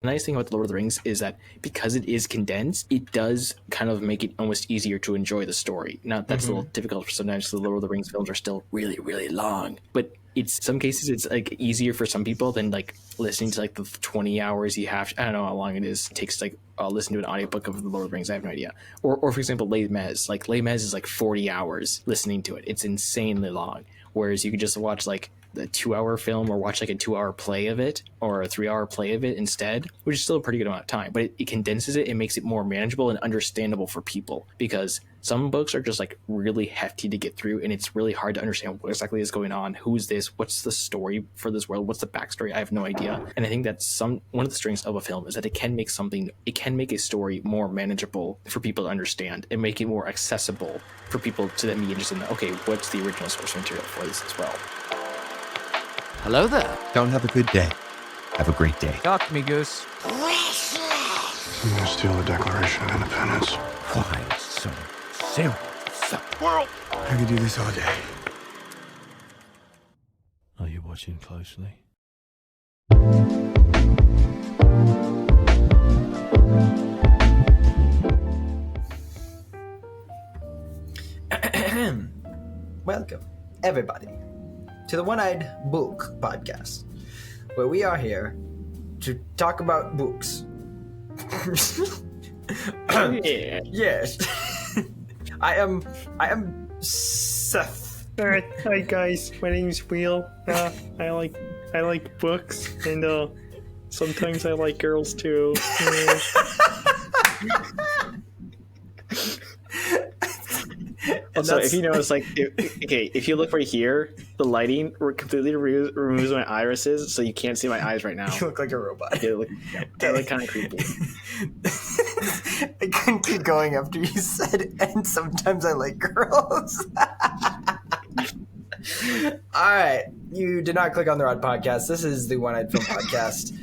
The nice thing about The Lord of the Rings is that because it is condensed, it does kind of make it almost easier to enjoy the story. Now, that's a little difficult for sometimes. The Lord of the Rings films are still really, really long. But it's some cases it's like easier for some people than like listening to like the 20 hours you have. I don't know how long it is. It takes like listen to an audiobook of The Lord of the Rings. I have no idea. Or for example, Les Mis. Like Les Mis is like 40 hours listening to it. It's insanely long. Whereas you could just watch like the 2-hour film or watch like a 2-hour play of it or a 3-hour play of it instead, which is still a pretty good amount of time, but it condenses it and makes it more manageable and understandable for people, because some books are just like really hefty to get through and it's really hard to understand what exactly is going on. Who's this? What's the story for this world? What's the backstory? I have no idea. And I think that's one of the strengths of a film is that it can make a story more manageable for people to understand and make it more accessible for people to then be interested in, okay, what's the original source material for this as well. Hello there. Don't have a good day. Have a great day. Talk to me, Goose. I'm gonna steal the Declaration of Independence. Why so serious? World! I could do this all day. Are you watching closely? Welcome, everybody, to the One-Eyed Book Podcast, where we are here to talk about books. Yeah. Yes. I am Seth. Alright, hi guys, my name's Will. I like books, and sometimes I like girls too. Also, if you notice, like, if you look right here, the lighting completely removes my irises, so you can't see my eyes right now. You look like a robot. They look kind of creepy. I couldn't keep going after you said, and sometimes I like girls. All right, you did not click on the right podcast. This is the One-Eyed Film Podcast.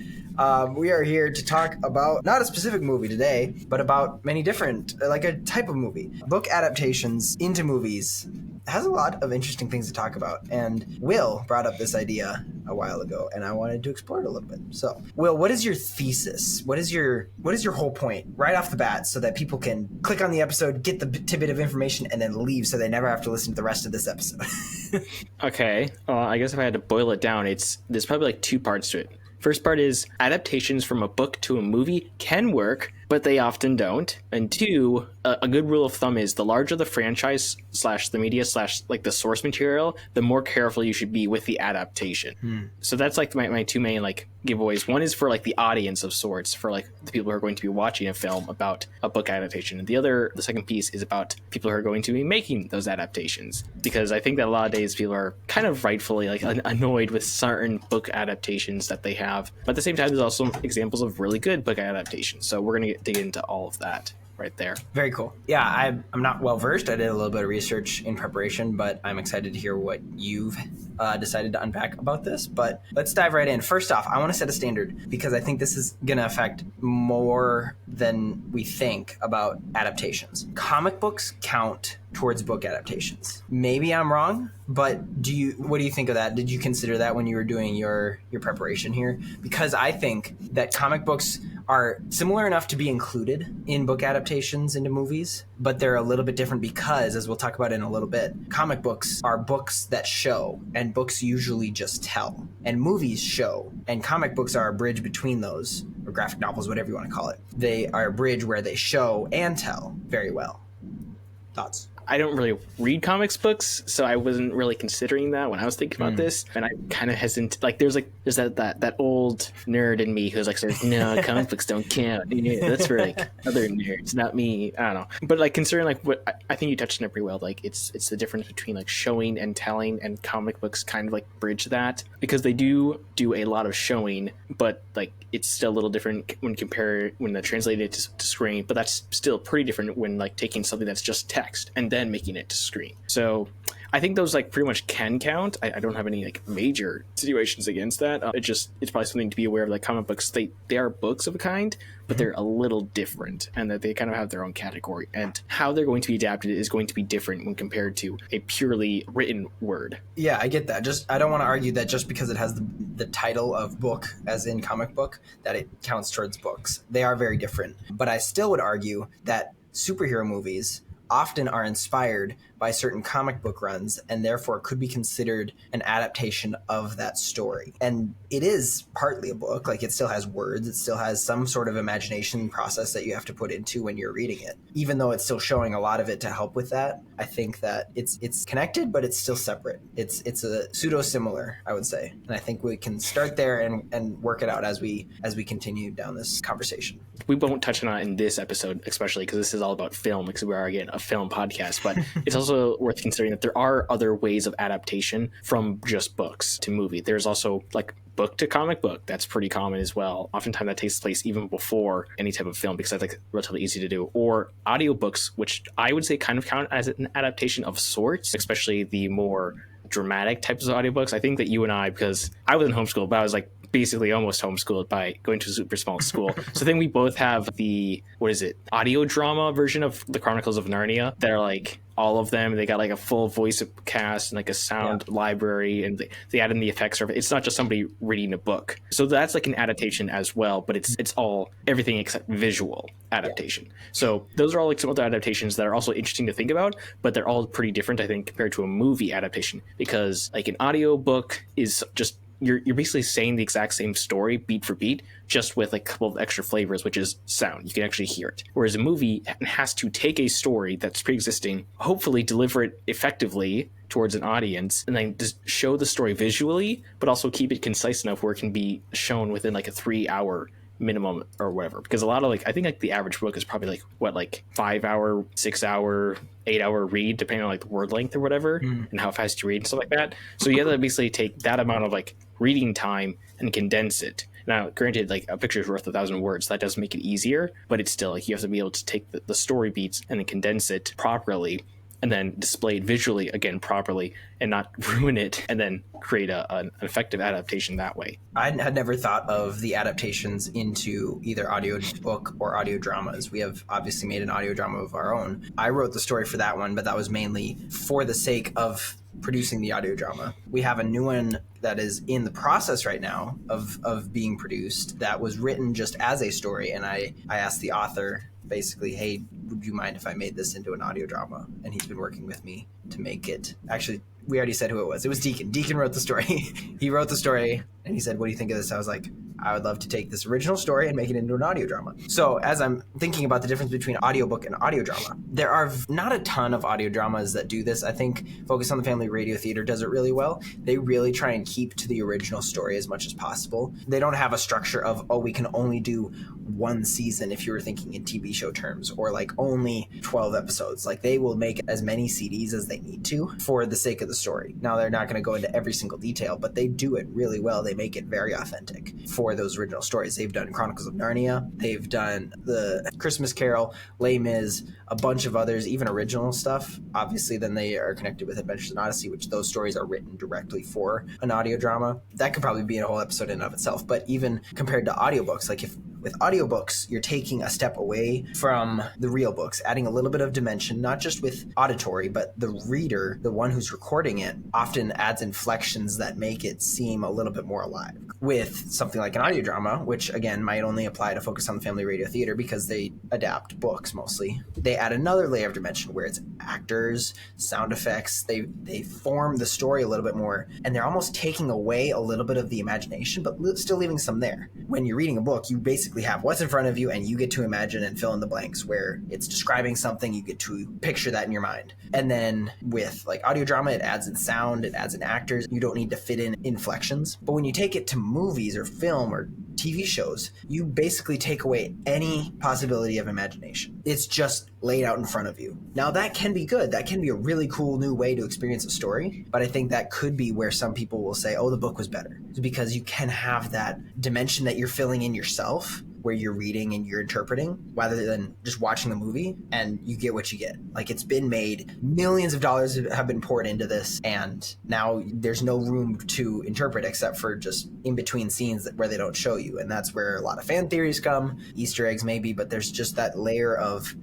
We are here to talk about not a specific movie today, but about many different, like a type of movie. Book adaptations into movies has a lot of interesting things to talk about. And Will brought up this idea a while ago, and I wanted to explore it a little bit. So, Will, what is your thesis? What is your whole point right off the bat, so that people can click on the episode, get the tidbit of information, and then leave, so they never have to listen to the rest of this episode? Okay, well, I guess if I had to boil it down, there's probably like two parts to it. First part is adaptations from a book to a movie can work, but they often don't. And two, a good rule of thumb is the larger the franchise / the media / like the source material, the more careful you should be with the adaptation. So that's like my two main like giveaways. One is for like the audience of sorts, for like the people who are going to be watching a film about a book adaptation. And the second piece is about people who are going to be making those adaptations. Because I think that a lot of days people are kind of rightfully like annoyed with certain book adaptations that they have. But at the same time, there's also examples of really good book adaptations. So we're going to dig into all of that right there. Very cool. Yeah, I'm not well versed. I did a little bit of research in preparation, but I'm excited to hear what you've decided to unpack about this. But let's dive right in. First off, I want to set a standard, because I think this is going to affect more than we think about adaptations. Comic books count towards book adaptations. Maybe I'm wrong, but what do you think of that? Did you consider that when you were doing your preparation here? Because I think that comic books are similar enough to be included in book adaptations into movies, but they're a little bit different because, as we'll talk about in a little bit, comic books are books that show, and books usually just tell, and movies show, and comic books are a bridge between those, or graphic novels, whatever you want to call it. They are a bridge where they show and tell very well. Thoughts? I don't really read comics books, so I wasn't really considering that when I was thinking about this. And I kind of hesitant. Like, there's that old nerd in me who's like, says, no, comic books don't count. That's for like other nerds, not me. I don't know. But like, considering like what I think you touched on it pretty well. Like, it's the difference between like showing and telling, and comic books kind of like bridge that, because they do a lot of showing, but like it's still a little different when they're translated to screen. But that's still pretty different when like taking something that's just text and then making it to screen. So I think those like pretty much can count. I don't have any like major situations against that. It's probably something to be aware of. Like comic books, they are books of a kind, but they're a little different, and that they kind of have their own category. And how they're going to be adapted is going to be different when compared to a purely written word. Yeah, I get that. Just I don't want to argue that just because it has the title of book, as in comic book, that it counts towards books. They are very different. But I still would argue that superhero movies often are inspired by certain comic book runs and therefore could be considered an adaptation of that story. And it is partly a book, like it still has words, it still has some sort of imagination process that you have to put into when you're reading it. Even though it's still showing a lot of it to help with that, I think that it's connected, but it's still separate. It's a pseudo-similar, I would say. And I think we can start there and work it out as we continue down this conversation. We won't touch on it in this episode, especially because this is all about film, because we are, again, a film podcast, but it's also worth considering that there are other ways of adaptation from just books to movie. There's also like book to comic book. That's pretty common as well. Oftentimes that takes place even before any type of film because that's like relatively easy to do. Or audiobooks, which I would say kind of count as an adaptation of sorts, especially the more dramatic types of audiobooks. I think that you and I, because I was in homeschool, but I was like basically almost homeschooled by going to a super small school. So then we both have the, audio drama version of the Chronicles of Narnia that are like all of them. They got like a full voice cast and like a sound library, and they add in the effects. It's not just somebody reading a book. So that's like an adaptation as well, but it's all everything except visual adaptation. So those are all like some other adaptations that are also interesting to think about, but they're all pretty different, I think, compared to a movie adaptation, because like an audio book is just you're basically saying the exact same story beat for beat, just with a couple of extra flavors, which is sound. You can actually hear it. Whereas a movie has to take a story that's pre-existing, hopefully deliver it effectively towards an audience, and then just show the story visually, but also keep it concise enough where it can be shown within like a 3-hour minimum or whatever. Because a lot of I think like the average book is probably like 5-hour, 6-hour, 8-hour read, depending on like the word length or whatever, and how fast you read and stuff like that. So you have to basically take that amount of like reading time and condense it. Now, granted, like a picture is worth 1,000 words. That does make it easier, but it's still like you have to be able to take the story beats and then condense it properly, and then display it visually again properly, and not ruin it, and then create an effective adaptation that way. I had never thought of the adaptations into either audio book or audio dramas. We have obviously made an audio drama of our own. I wrote the story for that one, but that was mainly for the sake of producing the audio drama. We have a new one that is in the process right now of being produced that was written just as a story, and I asked the author basically, hey, would you mind if I made this into an audio drama? And he's been working with me to make it. Actually, we already said who it was. It was Deacon. Deacon wrote the story. He wrote the story, and he said, what do you think of this? I was like, I would love to take this original story and make it into an audio drama. So as I'm thinking about the difference between audiobook and audio drama, there are not a ton of audio dramas that do this. I think Focus on the Family Radio Theater does it really well. They really try and keep to the original story as much as possible. They don't have a structure of, we can only do one season if you were thinking in TV show terms, or like only 12 episodes. Like they will make as many CDs as they need to for the sake of the story. Now they're not going to go into every single detail, but they do it really well. They make it very authentic for those original stories. They've done Chronicles of Narnia, they've done the Christmas Carol, Les Mis, a bunch of others, even original stuff. Obviously then they are connected with Adventures in Odyssey, which those stories are written directly for an audio drama. That could probably be a whole episode in and of itself. But even compared to audiobooks, like if with audiobooks, you're taking a step away from the real books, adding a little bit of dimension, not just with auditory, but the reader, the one who's recording it, often adds inflections that make it seem a little bit more alive. With something like an audio drama, which again might only apply to Focus on the Family Radio Theater because they adapt books mostly, they add another layer of dimension where it's actors, sound effects, they form the story a little bit more, and they're almost taking away a little bit of the imagination, but still leaving some there. When you're reading a book, you basically have what's in front of you, and you get to imagine and fill in the blanks. Where it's describing something, you get to picture that in your mind. And then with like audio drama, it adds in sound, it adds in actors. You don't need to fit in inflections. But when you take it to movies or film or TV shows, you basically take away any possibility of imagination. It's just laid out in front of you. Now that can be good. That can be a really cool new way to experience a story. But I think that could be where some people will say, the book was better. It's because you can have that dimension that you're filling in yourself where you're reading and you're interpreting rather than just watching the movie, and you get what you get. Like, it's been made, millions of dollars have been poured into this, and now there's no room to interpret except for just in between scenes where they don't show you. And that's where a lot of fan theories come, Easter eggs maybe, but there's just that layer of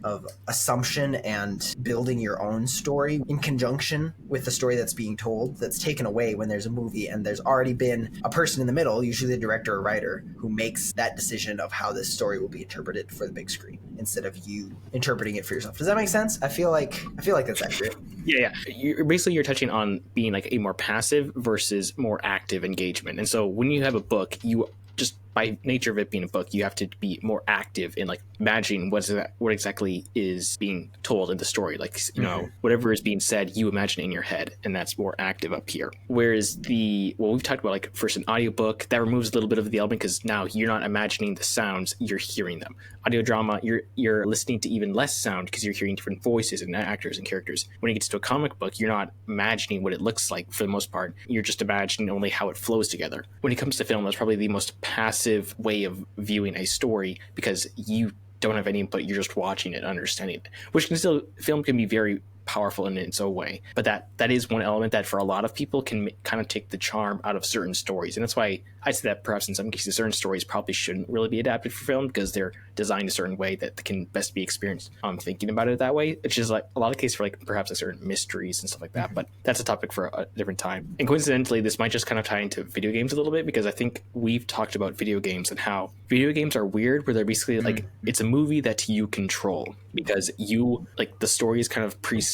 assumption and building your own story in conjunction with the story that's being told that's taken away when there's a movie and there's already been a person in the middle, usually the director or writer, who makes that decision of how this story will be interpreted for the big screen instead of you interpreting it for yourself. Does that make sense? I feel like that's accurate. Yeah. You're touching on being like a more passive versus more active engagement. And so when you have a book, you just by nature of it being a book, you have to be more active in like imagining what exactly is being told in the story. Like, you know, whatever is being said, you imagine in your head, and that's more active up here. Whereas we've talked about, like, first an audiobook, that removes a little bit of the element because now you're not imagining the sounds, you're hearing them. Audio drama, you're listening to even less sound because you're hearing different voices and actors and characters. When it gets to a comic book, you're not imagining what it looks like for the most part. You're just imagining only how it flows together. When it comes to film, that's probably the most passive way of viewing a story because you don't have any input. You're just watching it, understanding it, which film can be very powerful in its own way. But that is one element that for a lot of people can kind of take the charm out of certain stories. And that's why I say that perhaps in some cases certain stories probably shouldn't really be adapted for film because they're designed a certain way that can best be experienced thinking about it that way, which is like a lot of cases for like perhaps like certain mysteries and stuff like that. But that's a topic for a different time. And coincidentally, this might just kind of tie into video games a little bit because I think we've talked about video games and how video games are weird where they're basically like it's a movie that you control because you like the story is kind of preset.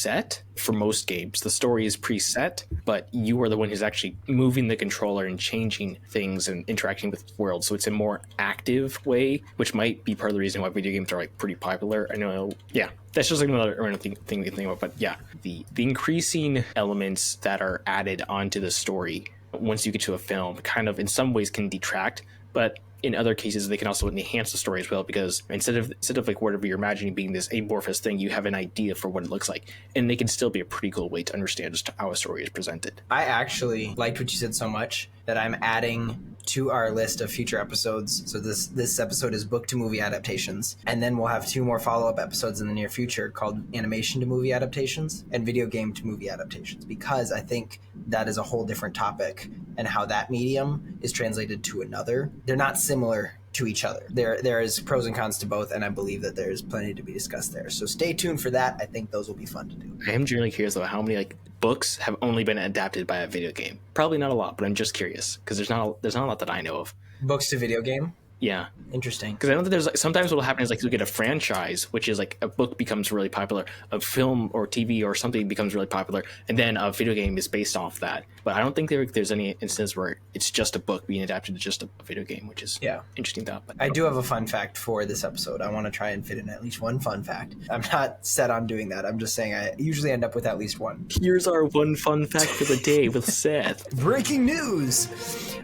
For most games the story is preset, but you are the one who's actually moving the controller and changing things and interacting with the world, so it's a more active way, which might be part of the reason why video games are like pretty popular. I know, yeah, that's just like another thing to think about. But yeah, the increasing elements that are added onto the story once you get to a film kind of in some ways can detract, but in other cases they can also enhance the story as well, because instead of like whatever you're imagining being this amorphous thing, you have an idea for what it looks like, and they can still be a pretty cool way to understand just how a story is presented. I actually liked what you said so much that I'm adding to our list of future episodes. So this episode is book to movie adaptations, and then we'll have 2 more follow-up episodes in the near future called animation to movie adaptations and video game to movie adaptations, because I think that is a whole different topic, and how that medium is translated to another. They're not similar to each other. There is pros and cons to both, and I believe that there's plenty to be discussed there. So stay tuned for that. I think those will be fun to do. I am generally curious about how many like books have only been adapted by a video game. Probably not a lot, but I'm just curious because there's not a lot that I know of. Books to video game? Yeah. Interesting. Because I know that there's like sometimes what will happen is like you get a franchise, which is like a book becomes really popular, a film or TV or something becomes really popular, and then a video game is based off that. But I don't think there's any instance where it's just a book being adapted to just a video game, which is interesting thought. But I do have a fun fact for this episode. I want to try and fit in at least one fun fact. I'm not set on doing that. I'm just saying I usually end up with at least one. Here's our one fun fact for the day with Seth. Breaking news!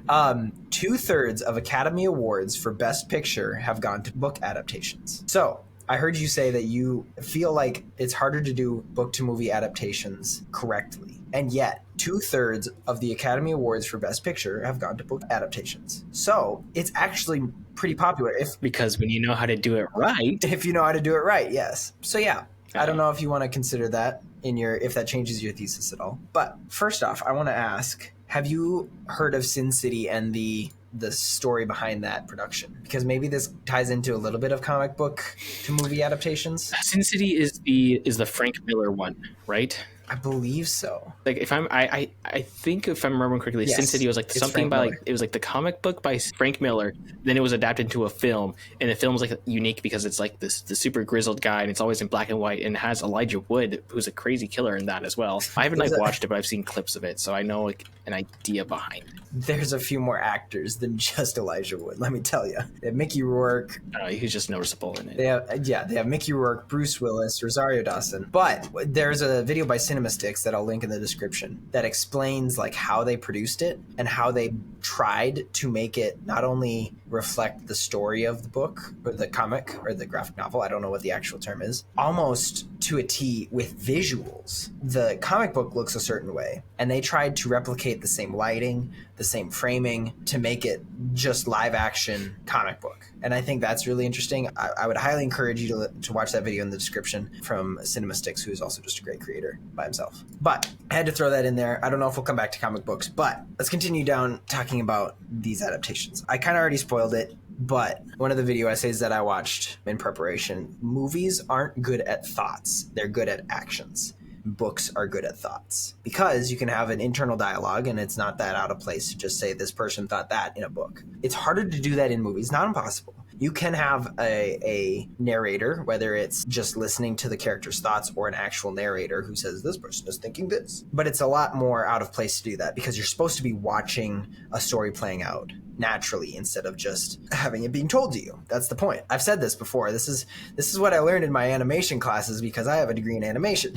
2/3 of Academy Awards for Best Picture have gone to book adaptations. So, I heard you say that you feel like it's harder to do book-to-movie adaptations correctly. And yet, 2/3 of the Academy Awards for Best Picture have gone to book adaptations. So, it's actually pretty popular. Because when you know how to do it right. If you know how to do it right, yes. So, yeah. I don't know if you want to consider that if that changes your thesis at all. But first off, I want to ask, have you heard of Sin City and the story behind that production? Because maybe this ties into a little bit of comic book to movie adaptations. Sin City is the Frank Miller one, right? I believe so. Like I think if I'm remembering correctly, Yes, Sin City was like it's something Frank by Miller. like it was like the comic book by Frank Miller. Then it was adapted into a film, and the film was like unique because it's like the super grizzled guy, and it's always in black and white, and it has Elijah Wood, who's a crazy killer in that as well. I haven't like watched it, but I've seen clips of it, so I know like an idea behind it. There's a few more actors than just Elijah Wood, let me tell you. They have Mickey Rourke. He's just noticeable in it. They have Mickey Rourke, Bruce Willis, Rosario Dawson. But there's a video by CinemaSticks that I'll link in the description that explains like how they produced it and how they tried to make it not only reflect the story of the book or the comic or the graphic novel, I don't know what the actual term is, almost to a T with visuals. The comic book looks a certain way, and they tried to replicate the same lighting, the same framing to make it just live action comic book. And I think that's really interesting. I would highly encourage you to watch that video in the description from CinemaSticks, who is also just a great creator by himself. But I had to throw that in there. I don't know if we'll come back to comic books, but let's continue down talking about these adaptations. I kind of already spoiled it, but one of the video essays that I watched in preparation, movies aren't good at thoughts. They're good at actions. Books are good at thoughts, because you can have an internal dialogue and it's not that out of place to just say this person thought that in a book. It's harder to do that in movies, not impossible. You can have a narrator, whether it's just listening to the character's thoughts or an actual narrator who says this person is thinking this. But it's a lot more out of place to do that, because you're supposed to be watching a story playing out naturally instead of just having it being told to you. That's the point. I've said this before. This is what I learned in my animation classes, because I have a degree in animation.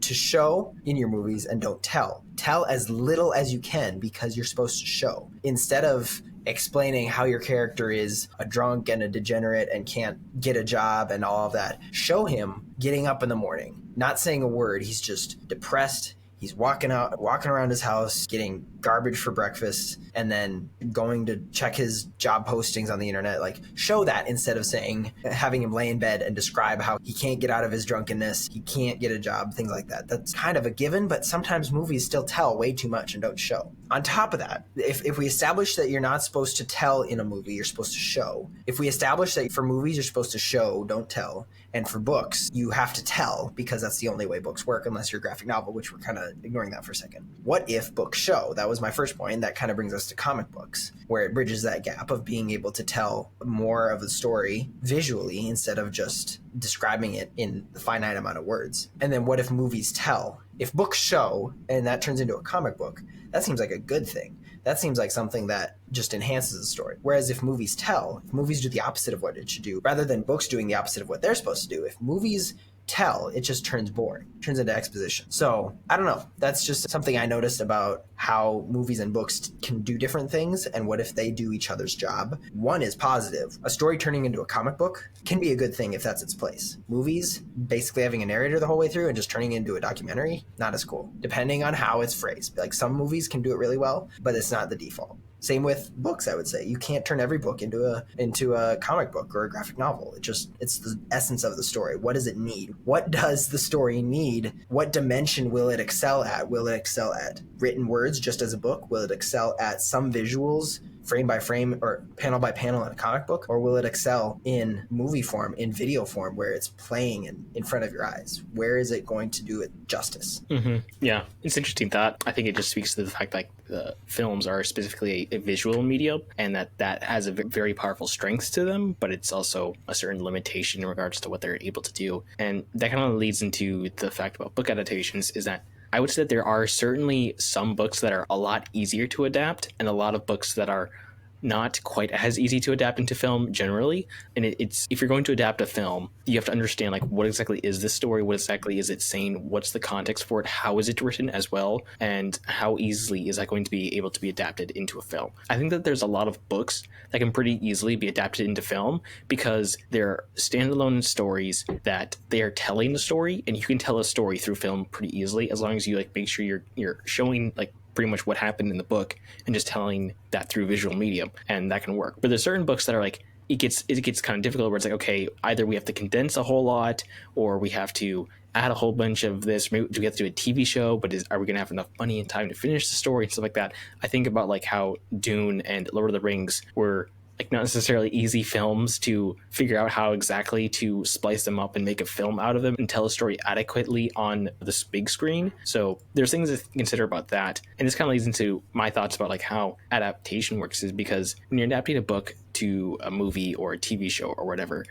To show in your movies and don't tell. Tell as little as you can, because you're supposed to show. Instead of explaining how your character is a drunk and a degenerate and can't get a job and all of that, show him getting up in the morning, not saying a word. He's just depressed. He's walking around his house, getting garbage for breakfast, and then going to check his job postings on the internet. Like, show that instead of having him lay in bed and describe how he can't get out of his drunkenness, he can't get a job, things like that. That's kind of a given, but sometimes movies still tell way too much and don't show. On top of that, if we establish that you're not supposed to tell in a movie, you're supposed to show. If we establish that for movies, you're supposed to show, don't tell, and for books, you have to tell, because that's the only way books work, unless you're a graphic novel, which we're kind of ignoring that for a second. What if books show? That was my first point. That kind of brings us to comic books, where it bridges that gap of being able to tell more of the story visually instead of just describing it in the finite amount of words. And then what if movies tell? If books show and that turns into a comic book, that seems like a good thing. That seems like something that just enhances the story. Whereas if movies tell, if movies do the opposite of what it should do, rather than books doing the opposite of what they're supposed to do, if movies tell, it just turns boring, turns into exposition. So I don't know. That's just something I noticed about how movies and books can do different things, and what if they do each other's job. One is positive. A story turning into a comic book can be a good thing if that's its place. Movies, basically having a narrator the whole way through and just turning it into a documentary, not as cool, depending on how it's phrased. Like, some movies can do it really well, but it's not the default. Same with books, I would say. You can't turn every book into a comic book or a graphic novel. It's the essence of the story. What does it need? What does the story need? What dimension will it excel at? Will it excel at written words just as a book? Will it excel at some visuals, frame by frame or panel by panel in a comic book? Or will it excel in movie form, in video form, where it's playing in front of your eyes? Where is it going to do it justice? Mm-hmm. Yeah, it's interesting thought. I think it just speaks to the fact that films are specifically a visual medium, and that has a very powerful strengths to them, but it's also a certain limitation in regards to what they're able to do. And that kind of leads into the fact about book adaptations, is that I would say that there are certainly some books that are a lot easier to adapt, and a lot of books that are not quite as easy to adapt into film generally. And it's if you're going to adapt a film, you have to understand, like, what exactly is this story? What exactly is it saying? What's the context for it? How is it written as well? And how easily is that going to be able to be adapted into a film? I think that there's a lot of books that can pretty easily be adapted into film, because they're standalone stories that they are telling the story, and you can tell a story through film pretty easily, as long as you make sure you're showing pretty much what happened in the book and just telling that through visual medium, and that can work. But there's certain books that are it gets kind of difficult, where it's okay, either we have to condense a whole lot, or we have to add a whole bunch of this. Maybe do we have to do a TV show, but are we going to have enough money and time to finish the story and stuff like that? I think about how Dune and Lord of the Rings were not necessarily easy films to figure out how exactly to splice them up and make a film out of them and tell a story adequately on this big screen. So there's things to consider about that. And this kind of leads into my thoughts about how adaptation works, is because when you're adapting a book to a movie or a TV show or whatever,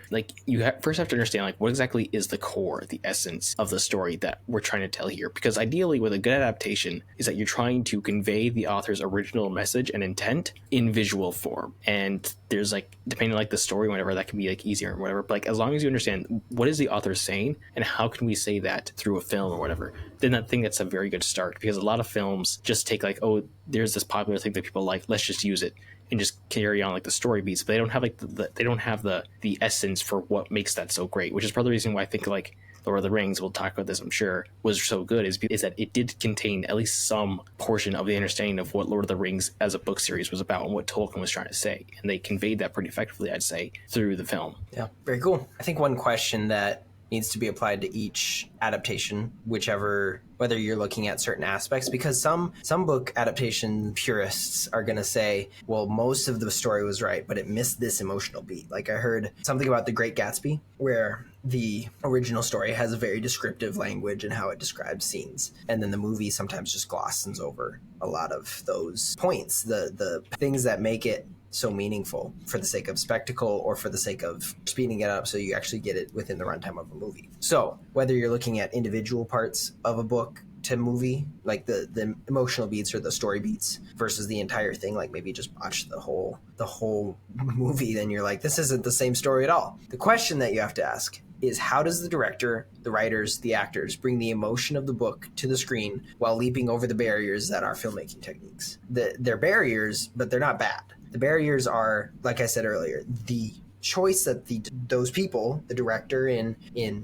you first have to understand what exactly is the core, the essence of the story that we're trying to tell here. Because ideally, with a good adaptation, is that you're trying to convey the author's original message and intent in visual form. And there's depending on the story, whatever, that can be easier or whatever. But as long as you understand what is the author saying and how can we say that through a film or whatever, then I think that's a very good start. Because a lot of films just take oh, there's this popular thing that people like, let's just use it. and just carry on like the story beats, but they don't have like they don't have the essence for what makes that so great, which is part of the reason why I think like Lord of the Rings, we'll talk about this I'm sure, was so good is that it did contain at least some portion of the understanding of what Lord of the Rings as a book series was about and what Tolkien was trying to say, and they conveyed that pretty effectively, I'd say, through the film. Yeah, very cool. I think one question that needs to be applied to each adaptation, whether you're looking at certain aspects, because some book adaptation purists are going to say, well, most of the story was right, but it missed this emotional beat. Like I heard something about The Great Gatsby, where the original story has a very descriptive language and how it describes scenes, and then the movie sometimes just glosses over a lot of those points, the things that make it so meaningful for the sake of spectacle or for the sake of speeding it up so you actually get it within the runtime of a movie. So whether you're looking at individual parts of a book to movie, like the emotional beats or the story beats versus the entire thing, like maybe just watch the whole movie, then you're like, this isn't the same story at all. The question that you have to ask is, how does the director, the writers, the actors bring the emotion of the book to the screen while leaping over the barriers that are filmmaking techniques? They're barriers, but they're not bad. The barriers are, like I said earlier, the choice that those people, the director in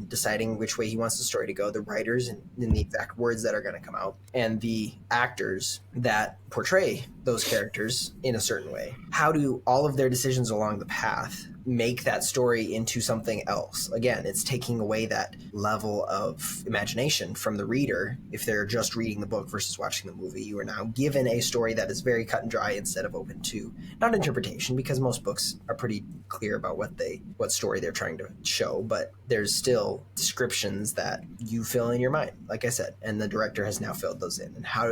deciding which way he wants the story to go, the writers and the exact words that are going to come out, and the actors that portray those characters in a certain way. How do all of their decisions along the path make that story into something else? Again, it's taking away that level of imagination from the reader. If they're just reading the book versus watching the movie, you are now given a story that is very cut and dry instead of open to, not interpretation, because most books are pretty clear about what story they're trying to show, but there's still descriptions that you fill in your mind, like I said, and the director has now filled those in. And how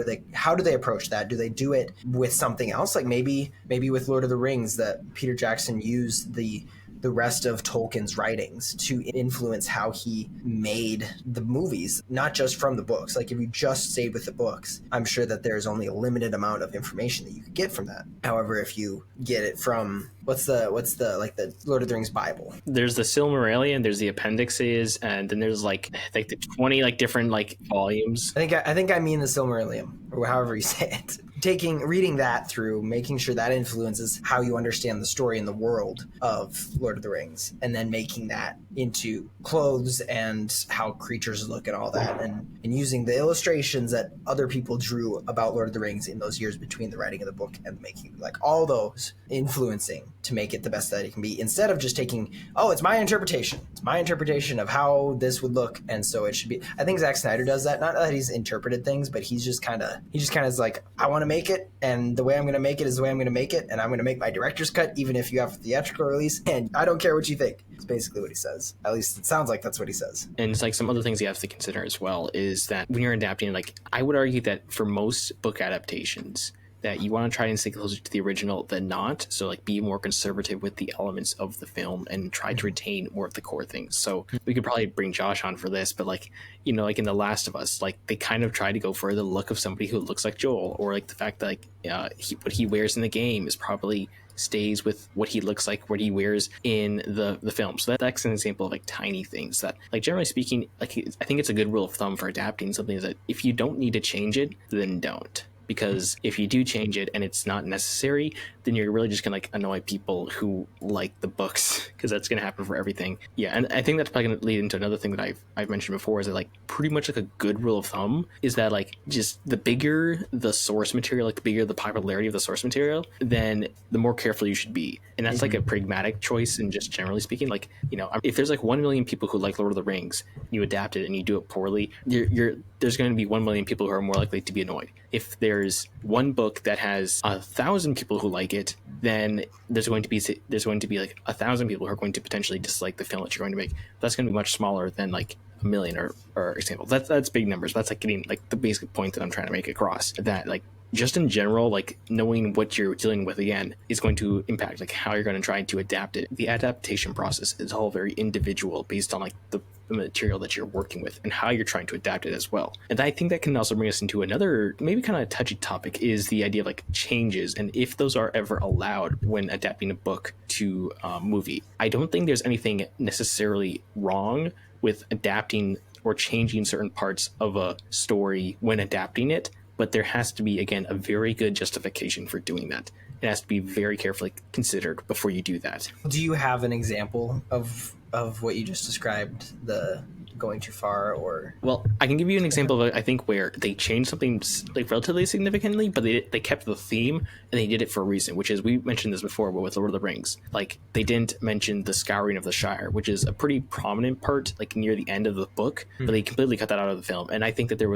do they approach that? Do they do it with something else? Like maybe with Lord of the Rings, that Peter Jackson used the rest of Tolkien's writings to influence how he made the movies, not just from the books. Like if you just stayed with the books, I'm sure that there's only a limited amount of information that you could get from that. However, if you get it from what's the Lord of the Rings Bible, there's the Silmarillion, there's the appendixes, and then there's like the 20 like different like volumes. I think I mean the Silmarillion, or however you say it. Reading that through, making sure that influences how you understand the story and the world of Lord of the Rings, and then making that into clothes and how creatures look and all that, and using the illustrations that other people drew about Lord of the Rings in those years between the writing of the book and the making, like all those influencing to make it the best that it can be, instead of just taking, oh, it's my interpretation of how this would look, and so it should be. I think Zack Snyder does that. Not that he's interpreted things, but he just kind of is like, I want to make it, and the way I'm going to make it is the way I'm going to make it, and I'm going to make my director's cut even if you have a theatrical release, and I don't care what you think. It's basically what he says. At least it sounds like that's what he says. And it's like some other things you have to consider as well is that when you're adapting, like I would argue that for most book adaptations, that you want to try and stay closer to the original than not. So like be more conservative with the elements of the film and try to retain more of the core things. So we could probably bring Josh on for this, but like, you know, like in The Last of Us, like they kind of try to go for the look of somebody who looks like Joel, or like the fact that like what he wears in the game is probably stays with what he looks like, what he wears in the film. So that's an example of like tiny things that, like, generally speaking, like I think it's a good rule of thumb for adapting something is that if you don't need to change it, then don't. Because if you do change it and it's not necessary, then you're really just gonna like annoy people who like the books, because that's gonna happen for everything. Yeah, and I think that's probably gonna lead into another thing that I've mentioned before, is that like pretty much like a good rule of thumb is that like just the bigger the source material, like the bigger the popularity of the source material, then the more careful you should be. And that's like a pragmatic choice. And just generally speaking, like, you know, if there's like 1 million people who like Lord of the Rings, you adapt it and you do it poorly, there's going to be 1 million people who are more likely to be annoyed. If there's one book that has 1,000 people who like it, then there's going to be like 1,000 people who are going to potentially dislike the film that you're going to make. That's going to be much smaller than like a million or example. That's big numbers. That's like getting like the basic point that I'm trying to make across, that like just in general, like knowing what you're dealing with again is going to impact like how you're going to try to adapt it. The adaptation process is all very individual based on like the material that you're working with and how you're trying to adapt it as well. And I think that can also bring us into another maybe kind of touchy topic, is the idea of like changes and if those are ever allowed when adapting a book to a movie. I don't think there's anything necessarily wrong with adapting or changing certain parts of a story when adapting it, but there has to be, again, a very good justification for doing that. It has to be very carefully considered before you do that. Do you have an example of what you just described, the going too far? Or Well, I can give you an example of I think where they changed something like relatively significantly, but they kept the theme and they did it for a reason, which is, we mentioned this before, but with Lord of the Rings, like they didn't mention the scouring of the Shire, which is a pretty prominent part, like near the end of the book, but they completely cut that out of the film. And I think that that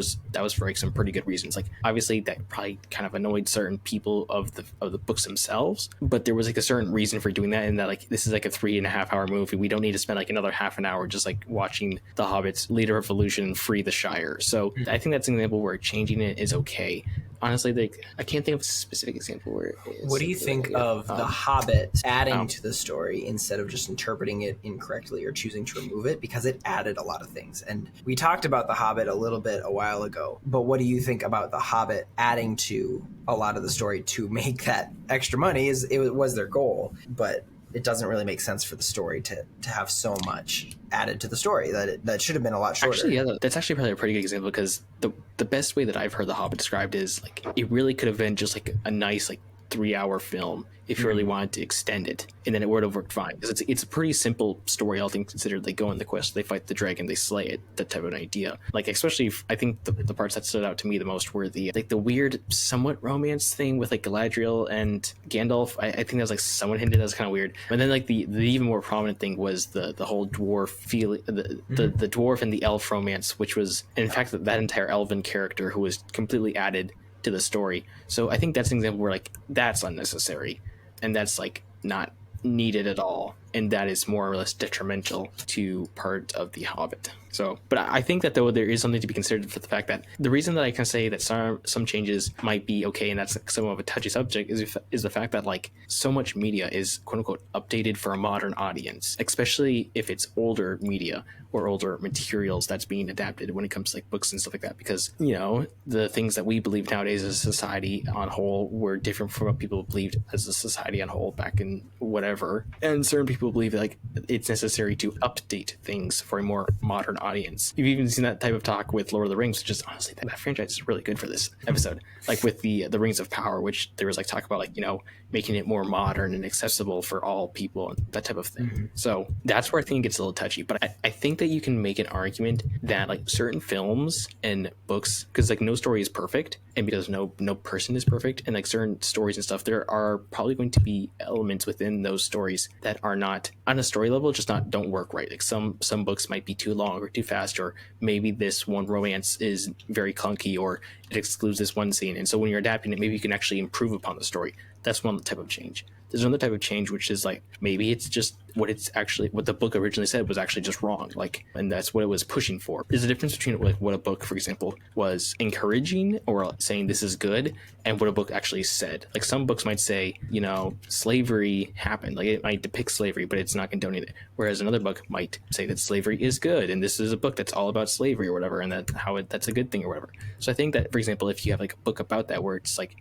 was for like some pretty good reasons. Like obviously that probably kind of annoyed certain people of the books themselves, but there was like a certain reason for doing that, and that like this is like a 3.5 hour movie. We don't need to spend like another half an hour just like watching the hobbits lead a revolution and free the Shire. So I think that's an example where changing it is okay. Honestly, like I can't think of a specific example where it is. what do you think of the Hobbit adding to the story instead of just interpreting it incorrectly or choosing to remove it, because it added a lot of things? And we talked about the Hobbit a little bit a while ago, but what do you think about the Hobbit adding to a lot of the story to make that extra money? It was their goal, but it doesn't really make sense for the story to have so much added to the story that should have been a lot shorter. Actually, yeah, that's actually probably a pretty good example, because the best way that I've heard the Hobbit described is like it really could have been just like a nice like 3-hour film if you really wanted to extend it, and then it would have worked fine, because it's a pretty simple story, all things considered. They go on the quest, they fight the dragon, they slay it, that type of an idea. Like especially I think the parts that stood out to me the most were the like the weird somewhat romance thing with like Galadriel and Gandalf. I think that was like someone hinted that was kind of weird. And then like the even more prominent thing was the whole dwarf feeling, the dwarf and the elf romance, which was in fact that entire elven character who was completely added to the story. So I think that's an example where like that's unnecessary and that's like not needed at all, and that is more or less detrimental to part of the Hobbit. So, but I think that though there is something to be considered for the fact that the reason that I can say that some changes might be okay, and that's somewhat of a touchy subject, is the fact that like so much media is quote unquote updated for a modern audience, especially if it's older media or older materials that's being adapted when it comes to like books and stuff like that. Because you know the things that we believe nowadays as a society on whole were different from what people believed as a society on whole back in whatever, and certain people believe that like it's necessary to update things for a more modern audience. You've even seen that type of talk with Lord of the Rings, which is honestly that franchise is really good for this episode. Like with the Rings of Power, which there was like talk about like, you know, making it more modern and accessible for all people and that type of thing. So that's where I think it gets a little touchy. But I think that you can make an argument that like certain films and books, because like no story is perfect, and because no person is perfect, and like certain stories and stuff, there are probably going to be elements within those stories that are not on a story level, just don't work right. Like some books might be too long or too fast, or maybe this one romance is very clunky, or it excludes this one scene. And so when you're adapting it, maybe you can actually improve upon the story. That's one type of change. There's another type of change, which is like maybe it's just what the book originally said was actually just wrong, like, and that's what it was pushing for. There's a difference between like what a book, for example, was encouraging or saying this is good, and what a book actually said. Like some books might say, you know, slavery happened, like it might depict slavery, but it's not condoning it. Whereas another book might say that slavery is good, and this is a book that's all about slavery or whatever, and that's a good thing or whatever. So I think that, for example, if you have like a book about that where it's like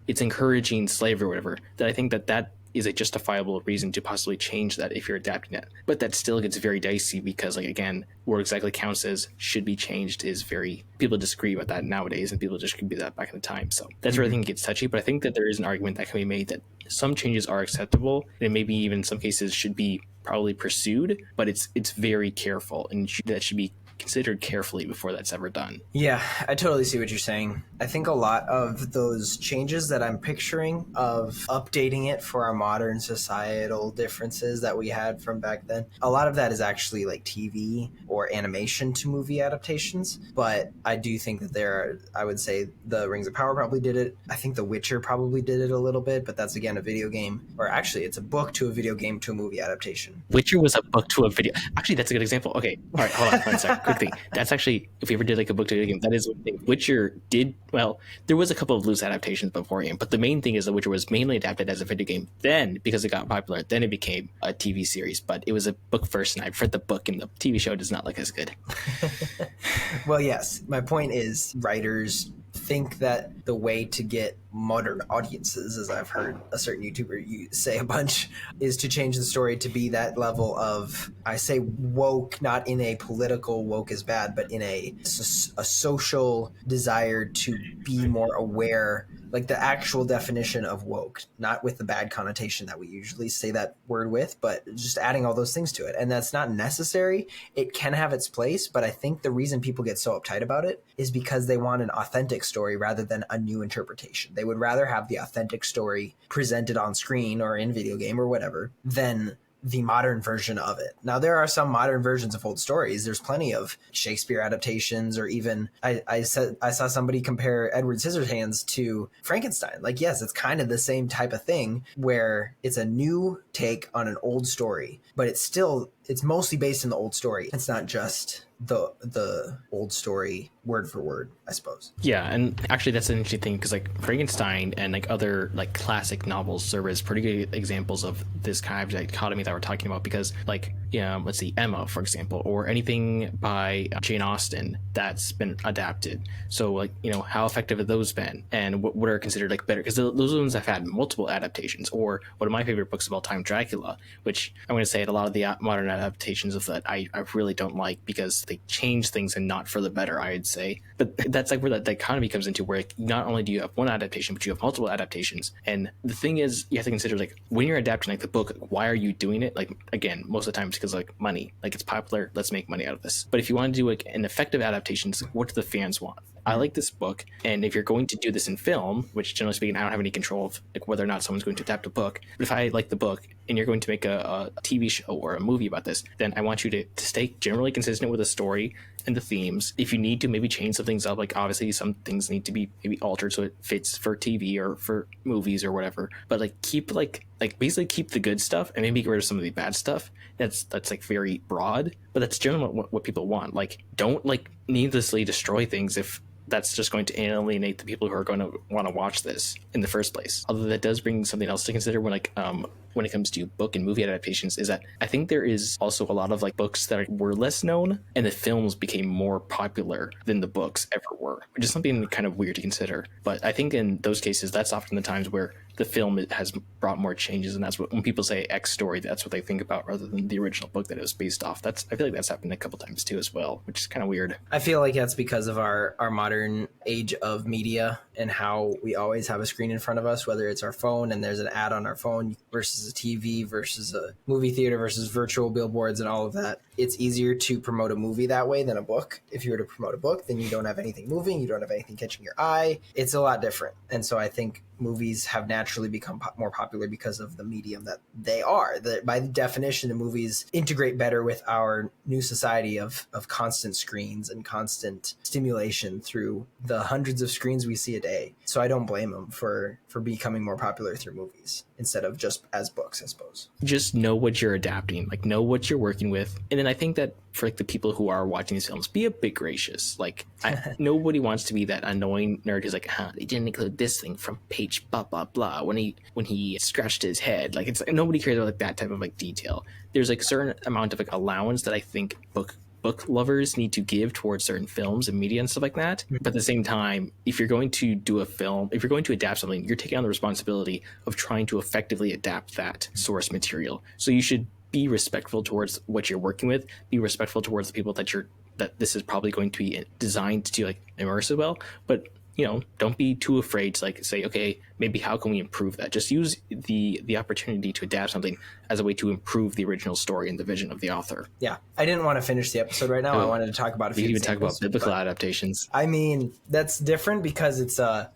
it's encouraging slavery or whatever, that I think that is a justifiable reason to possibly change that if you're adapting it. But that still gets very dicey, because like again, what exactly counts as should be changed is very, people disagree about that nowadays, and people just could be that back in the time. So that's where I think it gets touchy. But I think that there is an argument that can be made that some changes are acceptable, and maybe even in some cases should be probably pursued, but it's very careful, and that should be considered carefully before that's ever done. Yeah, I totally see what you're saying. I think a lot of those changes that I'm picturing of updating it for our modern societal differences that we had from back then, a lot of that is actually like TV or animation to movie adaptations. But I do think that I would say the Rings of Power probably did it. I think The Witcher probably did it a little bit, but that's again a video game, or actually it's a book to a video game to a movie adaptation. Witcher was a book to a video. Actually, that's a good example. Okay, all right, hold on one second. Quick thing. That's actually, if we ever did like a book to a video game, that is one thing. Witcher did, well, there was a couple of loose adaptations beforehand, but the main thing is that Witcher was mainly adapted as a video game. Then, because it got popular, then it became a TV series, but it was a book first, and I've read the book, and the TV show does not look as good. Well, yes, my point is writers think that the way to get modern audiences, as I've heard a certain YouTuber say a bunch, is to change the story to be that level of, I say woke, not in a political woke is bad, but in a social desire to be more aware, like the actual definition of woke, not with the bad connotation that we usually say that word with, but just adding all those things to it. And that's not necessary. It can have its place, but I think the reason people get so uptight about it is because they want an authentic story rather than a new interpretation. They would rather have the authentic story presented on screen or in video game or whatever than the modern version of it. Now, there are some modern versions of old stories. There's plenty of Shakespeare adaptations, or even I saw somebody compare Edward Scissorhands to Frankenstein. Like, yes, it's kind of the same type of thing where it's a new take on an old story, but it's mostly based in the old story. It's not just the old story word for word, I suppose. Yeah, and actually that's an interesting thing, because like Frankenstein and like other like classic novels serve as pretty good examples of this kind of dichotomy that we're talking about, because like, let's see, Emma, for example, or anything by Jane Austen that's been adapted. So like, how effective have those been, and what are considered like better, because those ones have had multiple adaptations. Or one of my favorite books of all time, Dracula, which I'm going to say a lot of the modern adaptations of that I really don't like, because they change things and not for the better, I'd say. But that's like where that dichotomy comes into, where like, not only do you have one adaptation, but you have multiple adaptations. And the thing is, you have to consider, like, when you're adapting like the book, why are you doing it? Like, again, most of the time it's because like money, like it's popular, let's make money out of this. But if you want to do like an effective adaptation, what do the fans want? I like this book, and if you're going to do this in film, which generally speaking I don't have any control of like whether or not someone's going to adapt a book, but if I like the book and you're going to make a TV show or a movie about this, then I want you to stay generally consistent with the story and the themes. If you need to maybe change some things up, like obviously some things need to be maybe altered so it fits for TV or for movies or whatever, but like keep like basically keep the good stuff and maybe get rid of some of the bad stuff. That's like very broad, but that's generally what people want. Like, don't like needlessly destroy things if that's just going to alienate the people who are going to want to watch this in the first place. Although that does bring something else to consider when it comes to book and movie adaptations, is that I think there is also a lot of like books that were less known and the films became more popular than the books ever were, which is something kind of weird to consider. But I think in those cases, that's often the times where the film has brought more changes, and that's what, when people say X story, that's what they think about rather than the original book that it was based off. I feel like that's happened a couple times too as well, which is kind of weird. I feel like that's because of our modern age of media and how we always have a screen in front of us, whether it's our phone and there's an ad on our phone versus a TV versus a movie theater versus virtual billboards and all of that. It's easier to promote a movie that way than a book. If you were to promote a book, then you don't have anything moving, you don't have anything catching your eye. It's a lot different. And so I think movies have naturally become more popular because of the medium that they are. By definition, the movies integrate better with our new society of constant screens and constant stimulation through the hundreds of screens we see a day. So I don't blame them for becoming more popular through movies instead of just as books, I suppose. Just know what you're adapting, like know what you're working with. And then I think that for like the people who are watching these films, be a bit gracious. Like nobody wants to be that annoying nerd who's like, they didn't include this thing from page blah blah blah when he scratched his head. Like, it's nobody cares about like that type of like detail. There's like a certain amount of like allowance that I think book lovers need to give towards certain films and media and stuff like that. But at the same time, if you're going to do a film, if you're going to adapt something, you're taking on the responsibility of trying to effectively adapt that source material. So you should be respectful towards what you're working with, be respectful towards the people that this is probably going to be designed to like immerse it well, but don't be too afraid to like say, okay, maybe how can we improve that? Just use the opportunity to adapt something as a way to improve the original story and the vision of the author. Yeah, I didn't want to finish the episode right now. I wanted to talk about a few. We could even talk about biblical adaptations. I mean, that's different because it's a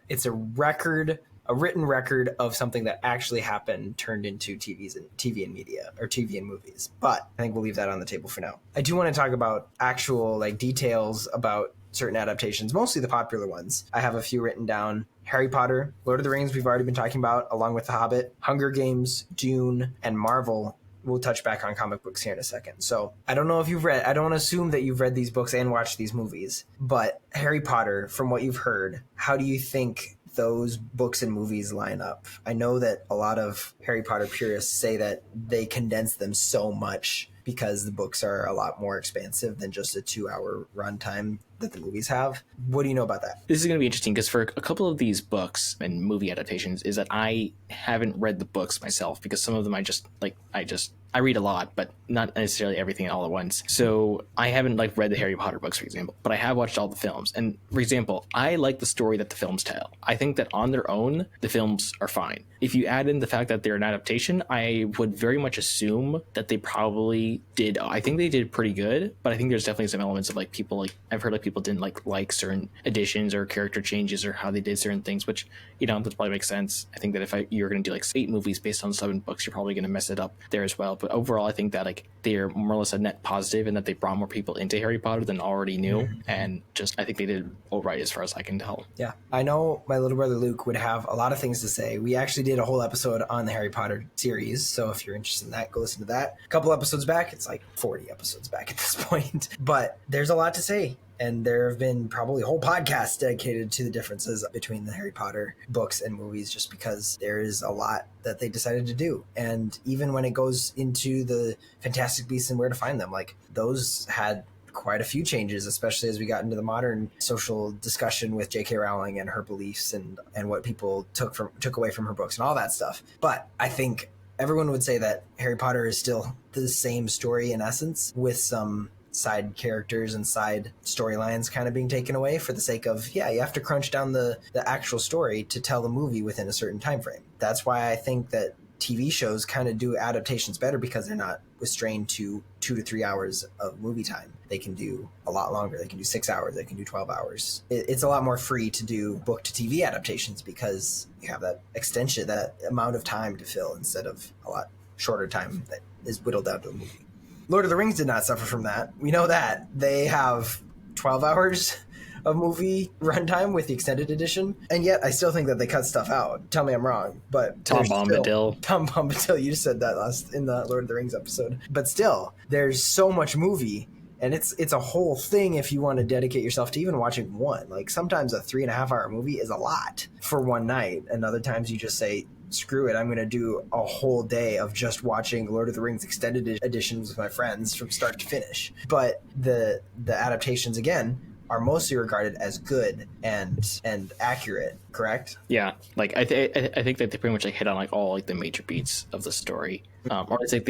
record, a written record of something that actually happened, turned into TV and media, or TV and movies. But I think we'll leave that on the table for now. I do want to talk about actual like details about certain adaptations, mostly the popular ones. I have a few written down. Harry Potter, Lord of the Rings, we've already been talking about, along with The Hobbit, Hunger Games, Dune, and Marvel. We'll touch back on comic books here in a second. So I don't know if you've read, I don't assume that you've read these books and watched these movies, but Harry Potter, from what you've heard, how do you think those books and movies line up? I know that a lot of Harry Potter purists say that they condense them so much because the books are a lot more expansive than just a 2-hour runtime that the movies have. What do you know about that? This is going to be interesting because for a couple of these books and movie adaptations is that I haven't read the books myself, because some of them I read a lot, but not necessarily everything all at once. So I haven't read the Harry Potter books, for example, but I have watched all the films. And for example, I like the story that the films tell. I think that on their own, the films are fine. If you add in the fact that they're an adaptation, I would very much assume that they probably did. I think they did pretty good, but I think there's definitely some elements of people I've heard people didn't like certain additions or character changes or how they did certain things, which that probably makes sense. I think that if you're going to do 8 movies based on 7 books, you're probably going to mess it up there as well. But overall, I think that they're more or less a net positive, and that they brought more people into Harry Potter than already knew, and I think they did all right as far as I can tell. Yeah, I know my little brother Luke would have a lot of things to say. We actually did a whole episode on the Harry Potter series, so if you're interested in that, go listen to that. A couple episodes back, it's 40 episodes back at this point, but there's a lot to say. And there have been probably whole podcasts dedicated to the differences between the Harry Potter books and movies, just because there is a lot that they decided to do. And even when it goes into the Fantastic Beasts and Where to Find Them, those had quite a few changes, especially as we got into the modern social discussion with J.K. Rowling and her beliefs and what people took away from her books and all that stuff. But I think everyone would say that Harry Potter is still the same story in essence, with some side characters and side storylines kind of being taken away for the sake of, you have to crunch down the actual story to tell the movie within a certain time frame. That's why I think that TV shows kind of do adaptations better, because they're not restrained to 2 to 3 hours of movie time. They can do a lot longer. They can do 6 hours. They can do 12 hours. It's a lot more free to do book to TV adaptations, because you have that extension, that amount of time to fill, instead of a lot shorter time that is whittled down to a movie. Lord of the Rings did not suffer from that. We know that. They have 12 hours of movie runtime with the extended edition, and yet I still think that they cut stuff out. Tell me I'm wrong, but Tom Bombadil, you just said that last in the Lord of the Rings episode. But still, there's so much movie, and it's a whole thing if you want to dedicate yourself to even watching one. Sometimes a 3.5 hour movie is a lot for one night, and other times you just say, screw it, I'm going to do a whole day of just watching Lord of the Rings extended editions with my friends from start to finish. But the adaptations, again, are mostly regarded as good and accurate, correct? Yeah, I think that they pretty much hit on all the major beats of the story. Or it's I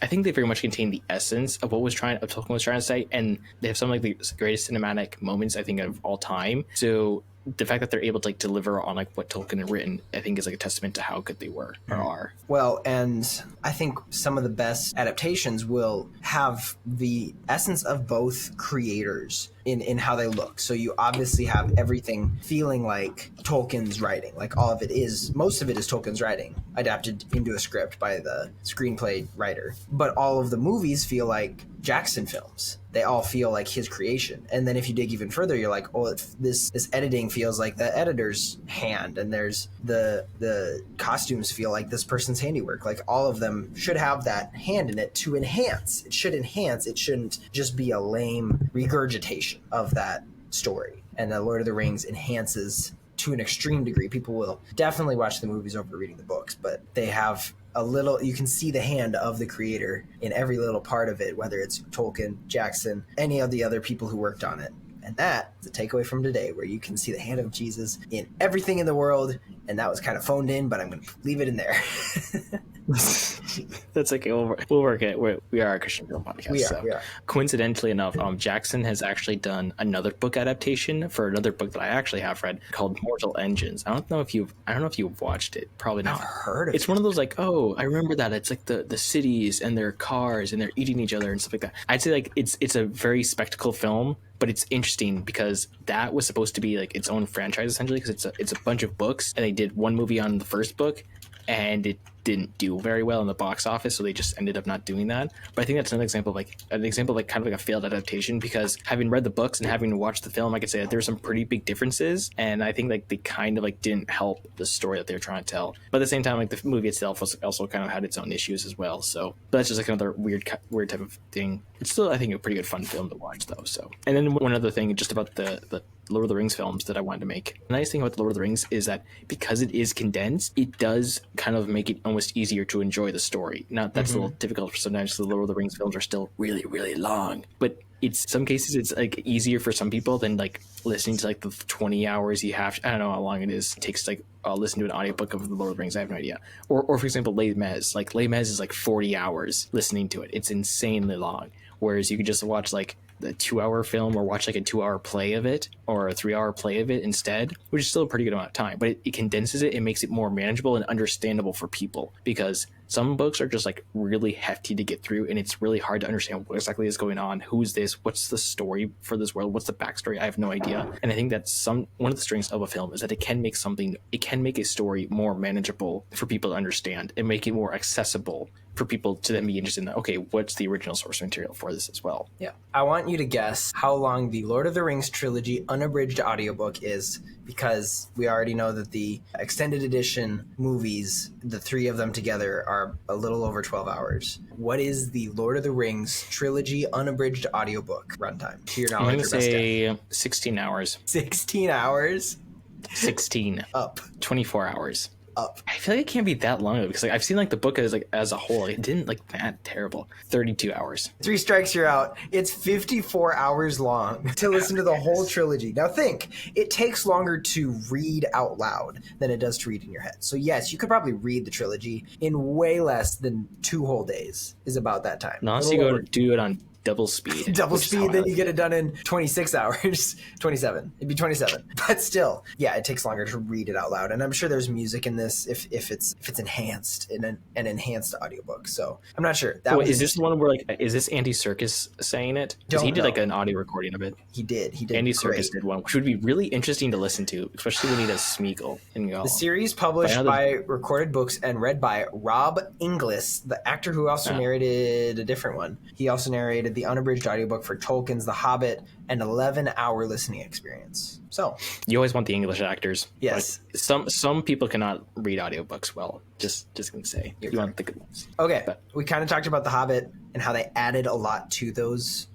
think they very much contain the essence of what Tolkien was trying to say, and they have some of the greatest cinematic moments I think of all time. So the fact that they're able to deliver on what Tolkien had written, I think is a testament to how good they were or are. Well, and I think some of the best adaptations will have the essence of both creators in how they look. So you obviously have everything feeling like Tolkien's writing. Most of it is Tolkien's writing adapted into a script by the screenplay writer. But all of the movies feel like Jackson films. They all feel like his creation. And then if you dig even further, you're like, oh, this editing feels like the editor's hand, and there's the costumes feel like this person's handiwork. All of them should have that hand in it to enhance. It should enhance. It shouldn't just be a lame regurgitation of that story. And the Lord of the Rings enhances to an extreme degree. People will definitely watch the movies over reading the books, but they have you can see the hand of the creator in every little part of it, whether it's Tolkien, Jackson, any of the other people who worked on it. And that is a takeaway from today, where you can see the hand of Jesus in everything in the world. And that was kind of phoned in, but I'm going to leave it in there. That's okay. We'll work it. We are a Christian film podcast. We are. Coincidentally enough, Jackson has actually done another book adaptation for another book that I actually have read called Mortal Engines. I don't know if you've watched it. Probably not. I've heard of it. It's one of those I remember that. It's the cities and their cars and they're eating each other and stuff like that. I'd say it's a very spectacle film, but it's interesting because that was supposed to be its own franchise essentially, because it's a bunch of books, and they did one movie on the first book, and it didn't do very well in the box office, so they just ended up not doing that. But I think that's another example of kind of a failed adaptation, because having read the books and having watched the film, I could say that there's some pretty big differences, and I think they kind of didn't help the story that they were trying to tell. But at the same time, the movie itself was also kind of had its own issues as well. So but that's just another weird type of thing. It's still, I think, a pretty good fun film to watch though. So, and then one other thing just about the Lord of the Rings films that I wanted to make. The nice thing about the Lord of the Rings is that because it is condensed, it does kind of make it almost easier to enjoy the story. Now, that's a little difficult for sometimes the Lord of the Rings films are still really, really long. But it's some cases it's like easier for some people than like listening to like the 20 hours you have. I don't know how long it is. It takes like listen to an audiobook of the Lord of the Rings. I have no idea. Or for example, Les Mis. Like Les Mis is like 40 hours listening to it. It's insanely long. Whereas you could just watch like the 2-hour film or watch like a 2-hour play of it or a 3-hour play of it instead, which is still a pretty good amount of time, but it condenses it and makes it more manageable and understandable for people, because some books are just like really hefty to get through and it's really hard to understand what exactly is going on. Who's this? What's the story for this world? What's the backstory? I have no idea. And I think that's one of the strengths of a film is that it can make a story more manageable for people to understand and make it more accessible for people to then be interested in that. Okay, what's the original source material for this as well? Yeah. I want you to guess how long the Lord of the Rings trilogy unabridged audiobook is, because we already know that the extended edition movies, the 3 of them together, are a little over 12 hours. What is the Lord of the Rings trilogy unabridged audiobook runtime? To your I'm knowledge, going to your best say 16 hours. guess. 16 hours? 16. Up. 24 hours. Up. I feel like it can't be that long because like I've seen like the book as a whole. It didn't like that terrible. 32 hours. 3 strikes, you're out. It's 54 hours long to listen to the whole trilogy. Now think, it takes longer to read out loud than it does to read in your head. So yes, you could probably read the trilogy in way less than 2 whole days is about that time. Unless you go do it on double speed. Double speed, then you get it done in 26 hours. 27. It'd be 27. But still, yeah, it takes longer to read it out loud. And I'm sure there's music in this if it's enhanced in an enhanced audiobook. So I'm not sure. Is this the one where like is this Andy Serkis saying it? Because he did like an audio recording of it. He did. Andy Serkis did one, which would be really interesting to listen to, especially when he does Smeagol and Gollum. The series published by Recorded Books and read by Rob Inglis, the actor who also narrated a different one. He also narrated the unabridged audiobook for Tolkien's The Hobbit, an 11-hour listening experience. So you always want the English actors. Yes. Like, some people cannot read audiobooks well. Just gonna say. You want the good ones. Okay. But we kind of talked about The Hobbit and how they added a lot to those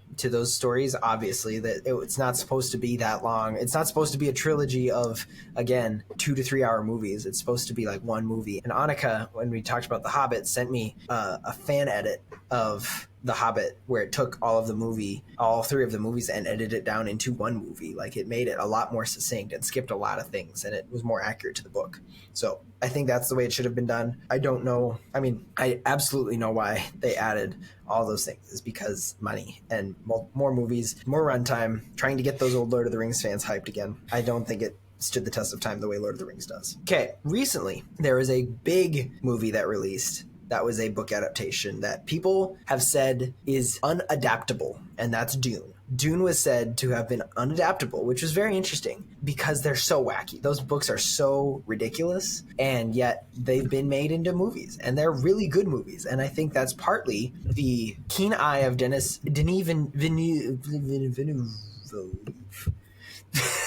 stories. Obviously, that it's not supposed to be that long. It's not supposed to be a trilogy of, again, 2 to 3 hour movies. It's supposed to be like one movie. And Annika, when we talked about The Hobbit, sent me a fan edit of The Hobbit where it took all 3 of the movies and edited it down into one movie. Like, it made it a lot more succinct and skipped a lot of things, and it was more accurate to the book. So I think that's the way it should have been done. I don't know. I mean, I absolutely know why they added all those things is because money and more movies, more runtime, trying to get those old Lord of the Rings fans hyped again. I don't think it stood the test of time the way Lord of the Rings does. Okay, recently there was a big movie that released that was a book adaptation that people have said is unadaptable, and that's Dune. Dune was said to have been unadaptable, which was very interesting because they're so wacky. Those books are so ridiculous, and yet they've been made into movies, and they're really good movies. And I think that's partly the keen eye of Denis Villeneuve.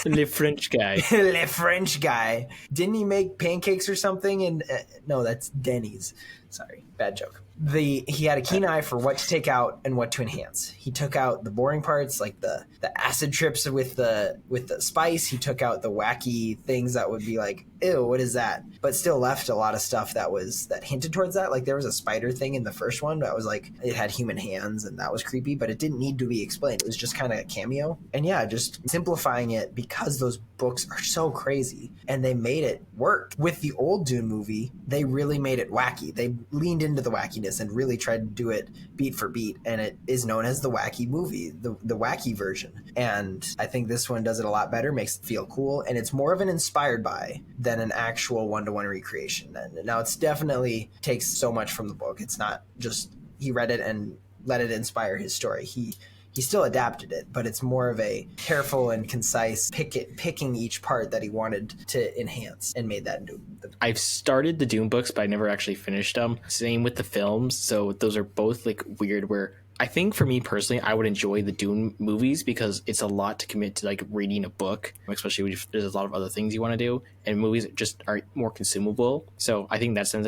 Le French guy. Le French guy. Didn't he make pancakes or something? And no, that's Denny's. Sorry, bad joke. He had a keen eye for what to take out and what to enhance. He took out the boring parts, like the acid trips with the spice. He took out the wacky things that would be like, ew, what is that? But still left a lot of stuff that hinted towards that. Like there was a spider thing in the first one that was like, it had human hands and that was creepy, but it didn't need to be explained. It was just kind of a cameo. And yeah, just simplifying it because those books are so crazy and they made it work. With the old Dune movie, they really made it wacky. They leaned into the wackiness and really tried to do it beat for beat, and it is known as the wacky movie, the wacky version. And I think this one does it a lot better, makes it feel cool, and it's more of an inspired by than an actual one-to-one recreation. And now it's definitely takes so much from the book. It's not just he read it and let it inspire his story. He still adapted it, but it's more of a careful and concise picking each part that he wanted to enhance and made that into I've started the Dune books, but I never actually finished them. Same with the films. So those are both like weird where I think for me personally, I would enjoy the Dune movies because it's a lot to commit to like reading a book, especially if there's a lot of other things you want to do, and movies just are more consumable. So I think that's kind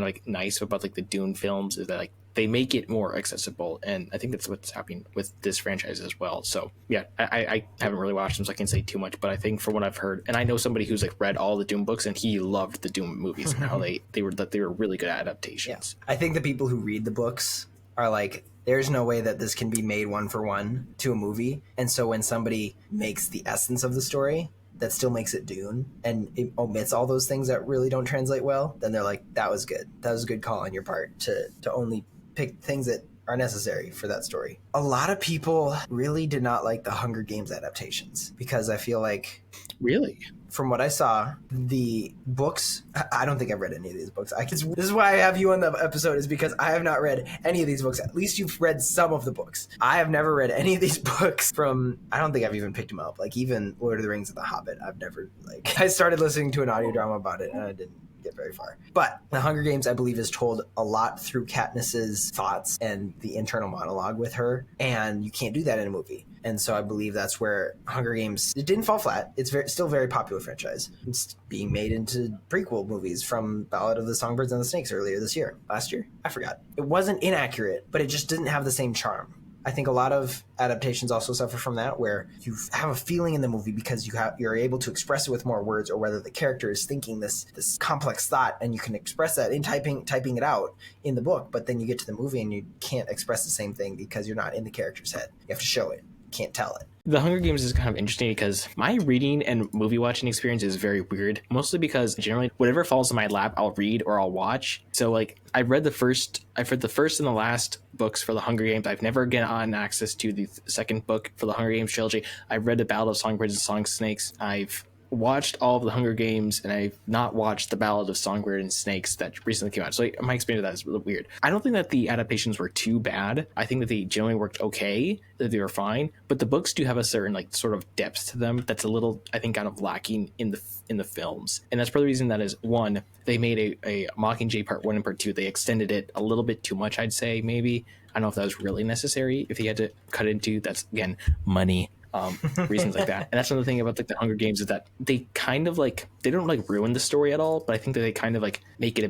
of like nice about like the Dune films is that like they make it more accessible, and I think that's what's happening with this franchise as well. So yeah, I haven't really watched them, so I can't say too much, but I think from what I've heard, and I know somebody who's like read all the Doom books, and he loved the Doom movies and how they were really good adaptations. I think the people who read the books are like, there's no way that this can be made one for one to a movie. And so when somebody makes the essence of the story that still makes it Dune and it omits all those things that really don't translate well, then they're like, that was good. That was a good call on your part to only pick things that are necessary for that story. A lot of people really did not like the Hunger Games adaptations because I feel like, Really? from what I saw, the books, I don't think I've read any of these books. This is why I have you on the episode, is because I have not read any of these books. At least you've read some of the books. I have never read any of these books I don't think I've even picked them up. Like even Lord of the Rings and The Hobbit, I've never, I started listening to an audio drama about it and I didn't get very far. But The Hunger Games, I believe, is told a lot through Katniss's thoughts and the internal monologue with her, and you can't do that in a movie. And so I believe that's where Hunger Games, it didn't fall flat. It's still a very popular franchise. It's being made into prequel movies, from Ballad of the Songbirds and the Snakes last year. I forgot. It wasn't inaccurate, but it just didn't have the same charm. I think a lot of adaptations also suffer from that, where you have a feeling in the movie because you're able to express it with more words, or whether the character is thinking this complex thought, and you can express that in typing it out in the book. But then you get to the movie and you can't express the same thing because you're not in the character's head. You have to show it. You can't tell it. The Hunger Games is kind of interesting because my reading and movie watching experience is very weird, mostly because generally whatever falls in my lap, I'll read or I'll watch. So like I've read the first and the last books for the Hunger Games. I've never gotten access to the second book for the Hunger Games trilogy. I've read the Ballad of Songbirds and Song Snakes. I've watched all of the Hunger Games, and I've not watched the Ballad of Songbird and Snakes that recently came out. So like, my experience of that is really weird. I don't think that the adaptations were too bad. I think that they generally worked okay, that they were fine, but the books do have a certain like sort of depth to them that's a little, I think, kind of lacking in the films. And that's part of the reason that is, one, they made a Mockingjay Part 1 and Part 2. They extended it a little bit too much, I'd say, maybe. I don't know if that was really necessary, if he had to cut into, that's, again, money. Reasons like that. And that's another thing about like the Hunger Games, is that they kind of like, they don't like ruin the story at all, but I think that they kind of like make it a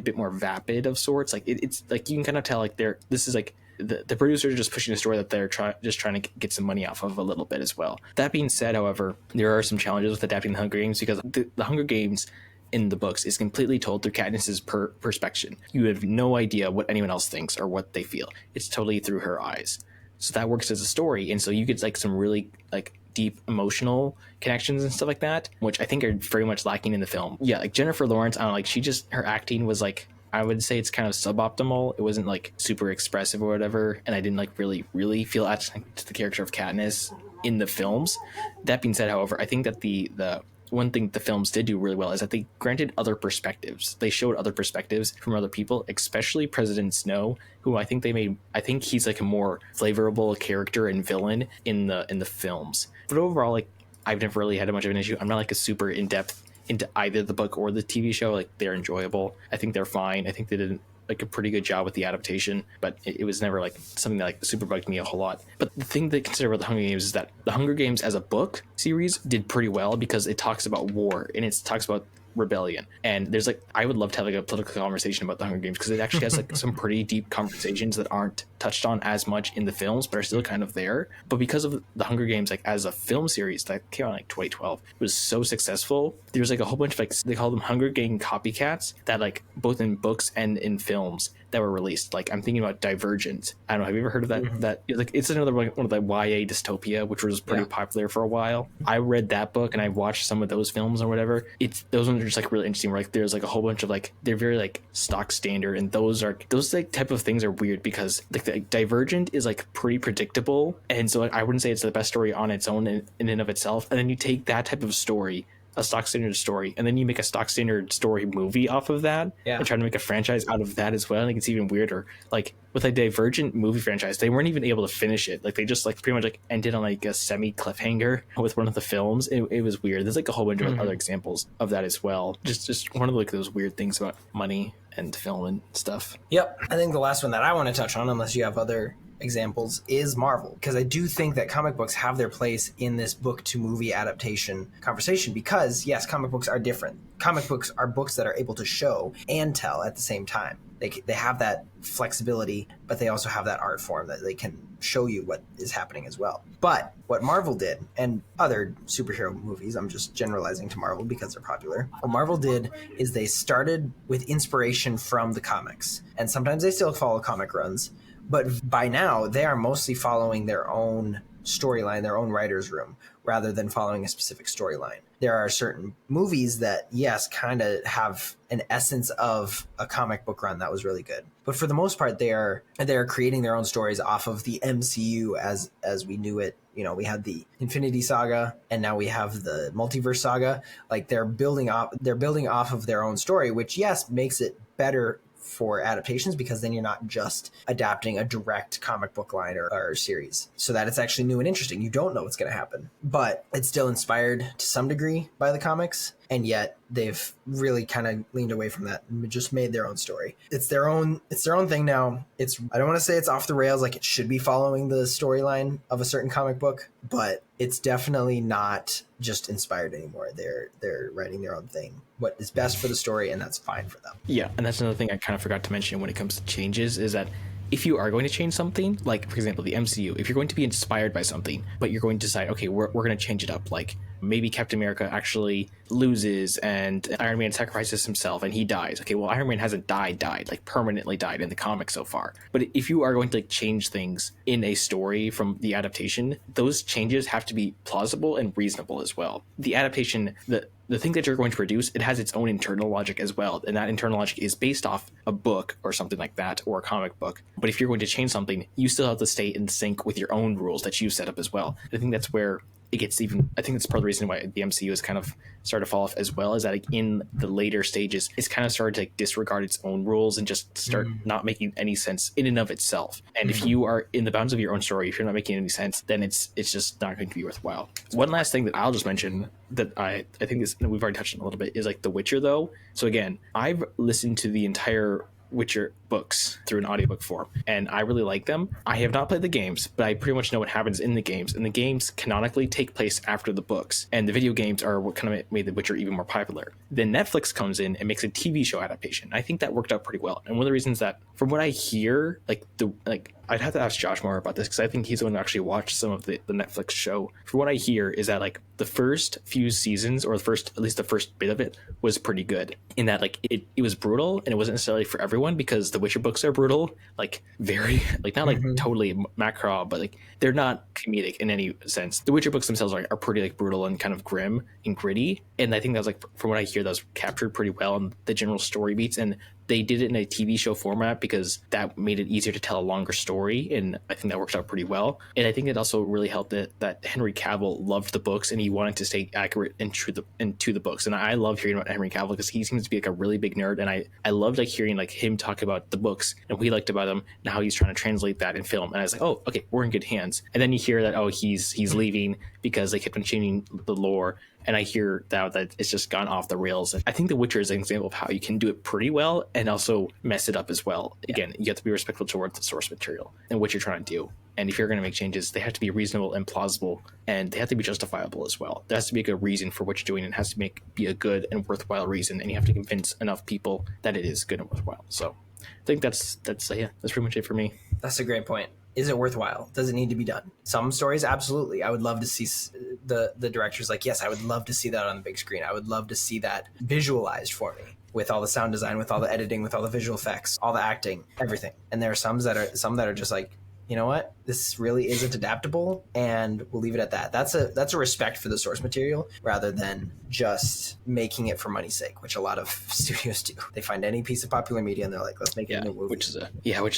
bit more vapid of sorts. Like it's like you can kind of tell like this is like the producers are just pushing a story that they're trying to get some money off of a little bit as well. That being said, however, there are some challenges with adapting the Hunger Games, because the Hunger Games in the books is completely told through Katniss's perspective. You have no idea what anyone else thinks or what they feel. It's totally through her eyes. So that works as a story, and so you get like some really like deep emotional connections and stuff like that, which I think are very much lacking in the film. Yeah, like Jennifer Lawrence, I don't know, like her acting was like, I would say it's kind of suboptimal. It wasn't like super expressive or whatever, and I didn't like really feel attached to the character of Katniss in the films. That being said, however, I think that the one thing the films did do really well is that they granted other perspectives. They showed other perspectives from other people, especially President Snow, who I think he's like a more flavorable character and villain in the films. But overall, like, I've never really had much of an issue. I'm not like a super in-depth into either the book or the TV show. Like, they're enjoyable. I think they're fine. I think they did like a pretty good job with the adaptation, but it was never like something that like super bugged me a whole lot. But the thing to consider about the Hunger Games is that the Hunger Games as a book series did pretty well, because it talks about war and it talks about rebellion, and there's like, I would love to have like a political conversation about the Hunger Games, because it actually has like some pretty deep conversations that aren't touched on as much in the films but are still kind of there. But because of the Hunger Games, like as a film series that came out in like 2012, it was so successful. There's like a whole bunch of like, they call them Hunger Game copycats, that like both in books and in films that were released. Like I'm thinking about Divergent. I don't know, have you ever heard of that? Mm-hmm. That like, it's another one of the YA dystopia, which was pretty popular for a while. I read that book and I watched some of those films or whatever. Those ones are just like really interesting, where like there's like a whole bunch of like, they're very like stock standard, and those like type of things are weird, because like Divergent is like pretty predictable, and so like I wouldn't say it's the best story on its own in and of itself. And then you take that type of story, a stock standard story, and then you make a stock standard story movie off of that, and try to make a franchise out of that as well. I think it's even weirder. Like with a Divergent movie franchise, they weren't even able to finish it. Like they just like pretty much like ended on like a semi cliffhanger with one of the films. It was weird. There's like a whole bunch of other examples of that as well. Just one of like those weird things about money and film and stuff. Yep. I think the last one that I want to touch on, unless you have other examples, is Marvel, because I do think that comic books have their place in this book to movie adaptation conversation, because yes, comic books are different. Comic books are books that are able to show and tell at the same time. they have that flexibility, but they also have that art form that they can show you what is happening as well. But what Marvel did, and other superhero movies, I'm just generalizing to Marvel because they're popular, what Marvel did is they started with inspiration from the comics, and sometimes they still follow comic runs, but by now they are mostly following their own storyline, their own writer's room, rather than following a specific storyline. There are certain movies that, yes, kind of have an essence of a comic book run that was really good. But for the most part, they are creating their own stories off of the MCU as we knew it. You know, we had the Infinity Saga, and now we have the Multiverse Saga. Like they're building off of their own story, which, yes, makes it better for adaptations, because then you're not just adapting a direct comic book line or series, so that it's actually new and interesting. You don't know what's going to happen, but it's still inspired to some degree by the comics, and yet they've really kind of leaned away from that and just made their own story. It's their own thing now. I don't want to say it's off the rails, like it should be following the storyline of a certain comic book, but it's definitely not just inspired anymore. They're writing their own thing, what is best for the story, and that's fine for them. Yeah, and that's another thing I kind of forgot to mention when it comes to changes, is that if you are going to change something, like for example the MCU, if you're going to be inspired by something, but you're going to decide, okay, we're going to change it up, like maybe Captain America actually loses and Iron Man sacrifices himself and he dies. Okay, well, Iron Man hasn't died, like permanently died in the comics so far. But if you are going to like change things in a story from the adaptation, those changes have to be plausible and reasonable as well. The adaptation, the thing that you're going to produce, it has its own internal logic as well. And that internal logic is based off a book or something like that, or a comic book. But if you're going to change something, you still have to stay in sync with your own rules that you set up as well. I think that's where it gets even, I think that's part of the reason why the MCU has kind of started to fall off as well, is that like in the later stages, it's kind of started to like disregard its own rules and just start not making any sense in and of itself. And if you are in the bounds of your own story, if you're not making any sense, then it's just not going to be worthwhile. One last thing that I'll just mention that I think is, we've already touched on a little bit, is like The Witcher though. So again, I've listened to the entire Witcher books through an audiobook form, and I really like them. I have not played the games, but I pretty much know what happens in the games, and the games canonically take place after the books, and the video games are what kind of made The Witcher even more popular. Then Netflix comes in and makes a TV show adaptation. I think that worked out pretty well, and one of the reasons that, from what I hear, I'd have to ask Josh more about this because I think he's the one who actually watched some of the Netflix show. From what I hear is that like the first few seasons, or at least the first bit of it, was pretty good in that like it was brutal, and it wasn't necessarily for everyone because the Witcher books are brutal, like very like not like totally macro, but like they're not comedic in any sense. The Witcher books themselves are pretty like brutal and kind of grim and gritty, and I think that was like, from what I hear, that was captured pretty well in the general story beats, and they did it in a TV show format because that made it easier to tell a longer story, and I think that worked out pretty well. And I think it also really helped that Henry Cavill loved the books and he wanted to stay accurate and true to the books. And I love hearing about Henry Cavill because he seems to be like a really big nerd, and I loved like hearing like him talk about the books and what he liked about them and how he's trying to translate that in film. And I was like, oh, okay, we're in good hands. And then you hear that, oh, he's leaving because they kept on changing the lore. And I hear that it's just gone off the rails. I think The Witcher is an example of how you can do it pretty well and also mess it up as well. Again, you have to be respectful towards the source material and what you're trying to do. And if you're going to make changes, they have to be reasonable and plausible, and they have to be justifiable as well. There has to be a good reason for what you're doing, and it has to be a good and worthwhile reason, and you have to convince enough people that it is good and worthwhile. So I think that's pretty much it for me. That's a great point. Is it worthwhile? Does it need to be done? Some stories, absolutely. I would love to see the directors like, yes, I would love to see that on the big screen. I would love to see that visualized for me, with all the sound design, with all the editing, with all the visual effects, all the acting, everything. And there are some that are just like, you know what, this really isn't adaptable, and we'll leave it at that. That's a respect for the source material rather than just making it for money's sake, which a lot of studios do. They find any piece of popular media and they're like, let's make it a new movie. Which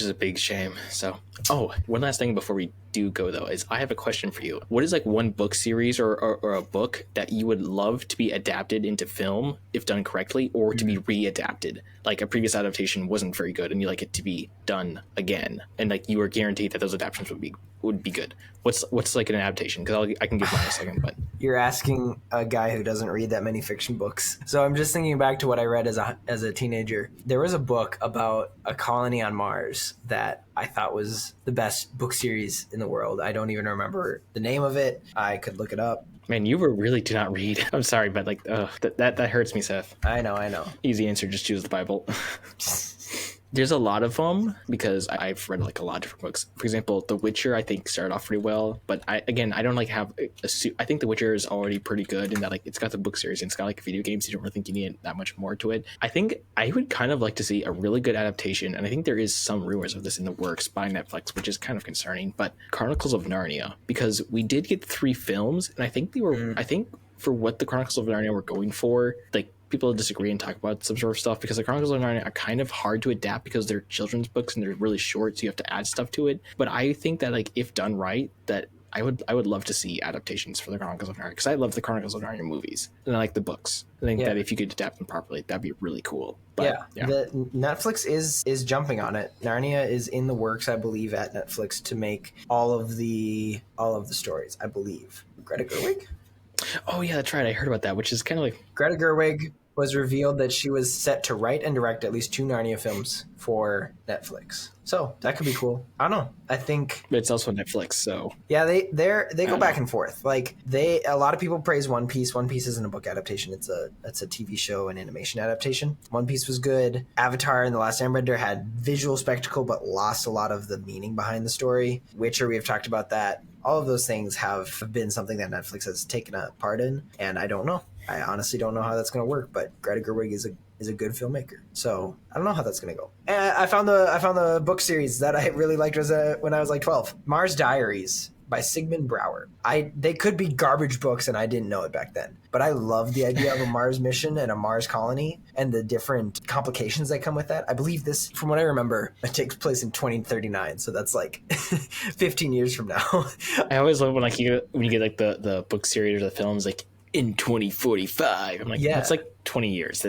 is a big shame. So, one last thing before we do go though is I have a question for you. What is like one book series or a book that you would love to be adapted into film if done correctly, or to be readapted? Like a previous adaptation wasn't very good and you like it to be done again, and like you were guaranteed that those adaptations would be good. What's like an adaptation? Because I can give mine in a second. But you're asking a guy who doesn't read that many fiction books. So I'm just thinking back to what I read as a teenager. There was a book about a colony on Mars that I thought was the best book series in the world. I don't even remember the name of it. I could look it up. Man, you really do not read. I'm sorry, but like that hurts me, Seth. I know. Easy answer, just choose the Bible. There's a lot of them because I've read like a lot of different books. For example, The Witcher I think started off pretty well, but I don't like have I think The Witcher is already pretty good in that like it's got the book series and it's got like video games. You don't really think you need that much more to it. I think I would kind of like to see a really good adaptation, and I think there is some rumors of this in the works by Netflix, which is kind of concerning. But Chronicles of Narnia, because we did get 3 films, and I think they were I think for what the Chronicles of Narnia were going for, like people disagree and talk about some sort of stuff because the Chronicles of Narnia are kind of hard to adapt because they're children's books and they're really short, so you have to add stuff to it. But I think that like if done right, that I would love to see adaptations for the Chronicles of Narnia because I love the Chronicles of Narnia movies and I like the books. I think that if you could adapt them properly, that'd be really cool. But, The Netflix is jumping on it. Narnia is in the works, I believe, at Netflix to make all of the stories. I believe Greta Gerwig. Oh yeah, that's right. I heard about that, which is kind of like Greta Gerwig was revealed that she was set to write and direct at least 2 Narnia films for Netflix. So that could be cool. I don't know. I think it's also Netflix, so yeah, they go back and forth. Like a lot of people praise One Piece. One Piece isn't a book adaptation. It's a TV show and animation adaptation. One Piece was good. Avatar and The Last Airbender had visual spectacle but lost a lot of the meaning behind the story. Witcher, we have talked about that. All of those things have been something that Netflix has taken a part in, and I don't know. I honestly don't know how that's going to work, but Greta Gerwig is a good filmmaker. So I don't know how that's going to go. And I found the book series that I really liked when I was like 12. Mars Diaries by Sigmund Bauer. They could be garbage books and I didn't know it back then. But I love the idea of a Mars mission and a Mars colony and the different complications that come with that. I believe this, from what I remember, it takes place in 2039. So that's like 15 years from now. I always love when you get like the book series or the films like in 2045. I'm like, that's like 20 years.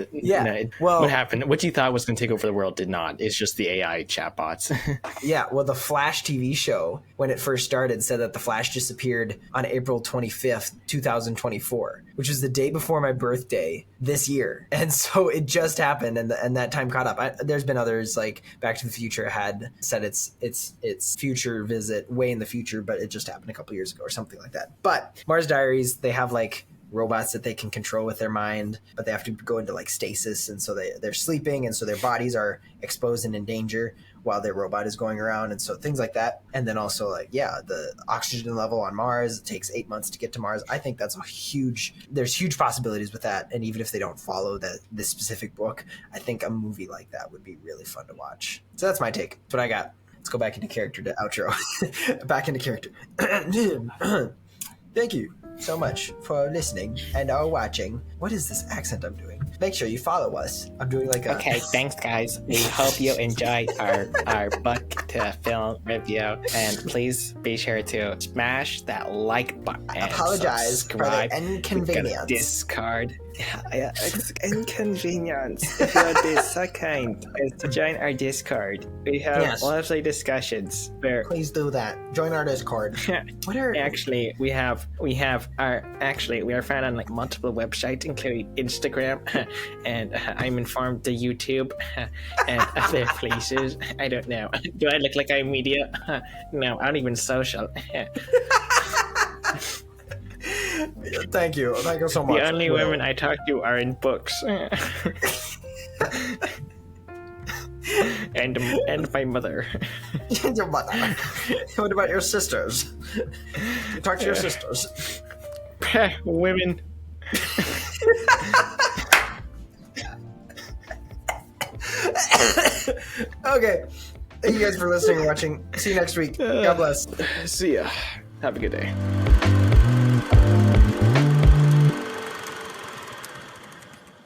What happened? What you thought was going to take over the world did not. It's just the AI chatbots. Yeah, well, the Flash TV show, when it first started, said that the Flash disappeared on April 25th, 2024, which was the day before my birthday this year. And so it just happened, and that time caught up. There's been others, like Back to the Future had said its future visit way in the future, but it just happened a couple years ago or something like that. But Mars Diaries, they have like robots that they can control with their mind, but they have to go into like stasis, and so they're sleeping, and so their bodies are exposed and in danger while their robot is going around, and so things like that. And then also like the oxygen level on Mars, it takes 8 months to get to Mars. I think that's there's huge possibilities with that, and even if they don't follow this specific book, I think a movie like that would be really fun to watch. So that's my take. That's what I got. Let's go back into character to outro. Back into character. Thank you so much for listening and or watching. What is this accent I'm doing? Make sure you follow us. I'm doing like a... Okay, thanks guys. We hope you enjoyed our book to film review, and please be sure to smash that like button. I apologize for the inconvenience. Discord. Yeah, it's inconvenience. If you'd be so kind as to join our Discord. We have lovely discussions where... Please do that. Join our Discord. Actually, we are found on like multiple websites, including Instagram, and I'm informed the YouTube and other places. I don't know. Do I look like I'm media? No, I don't even social. Thank you so much. The only women I talk to are in books. and my mother. And your mother. What about your sisters? You talk to your sisters. Women. Okay. Thank you guys for listening and watching. See you next week. God bless. See ya. Have a good day.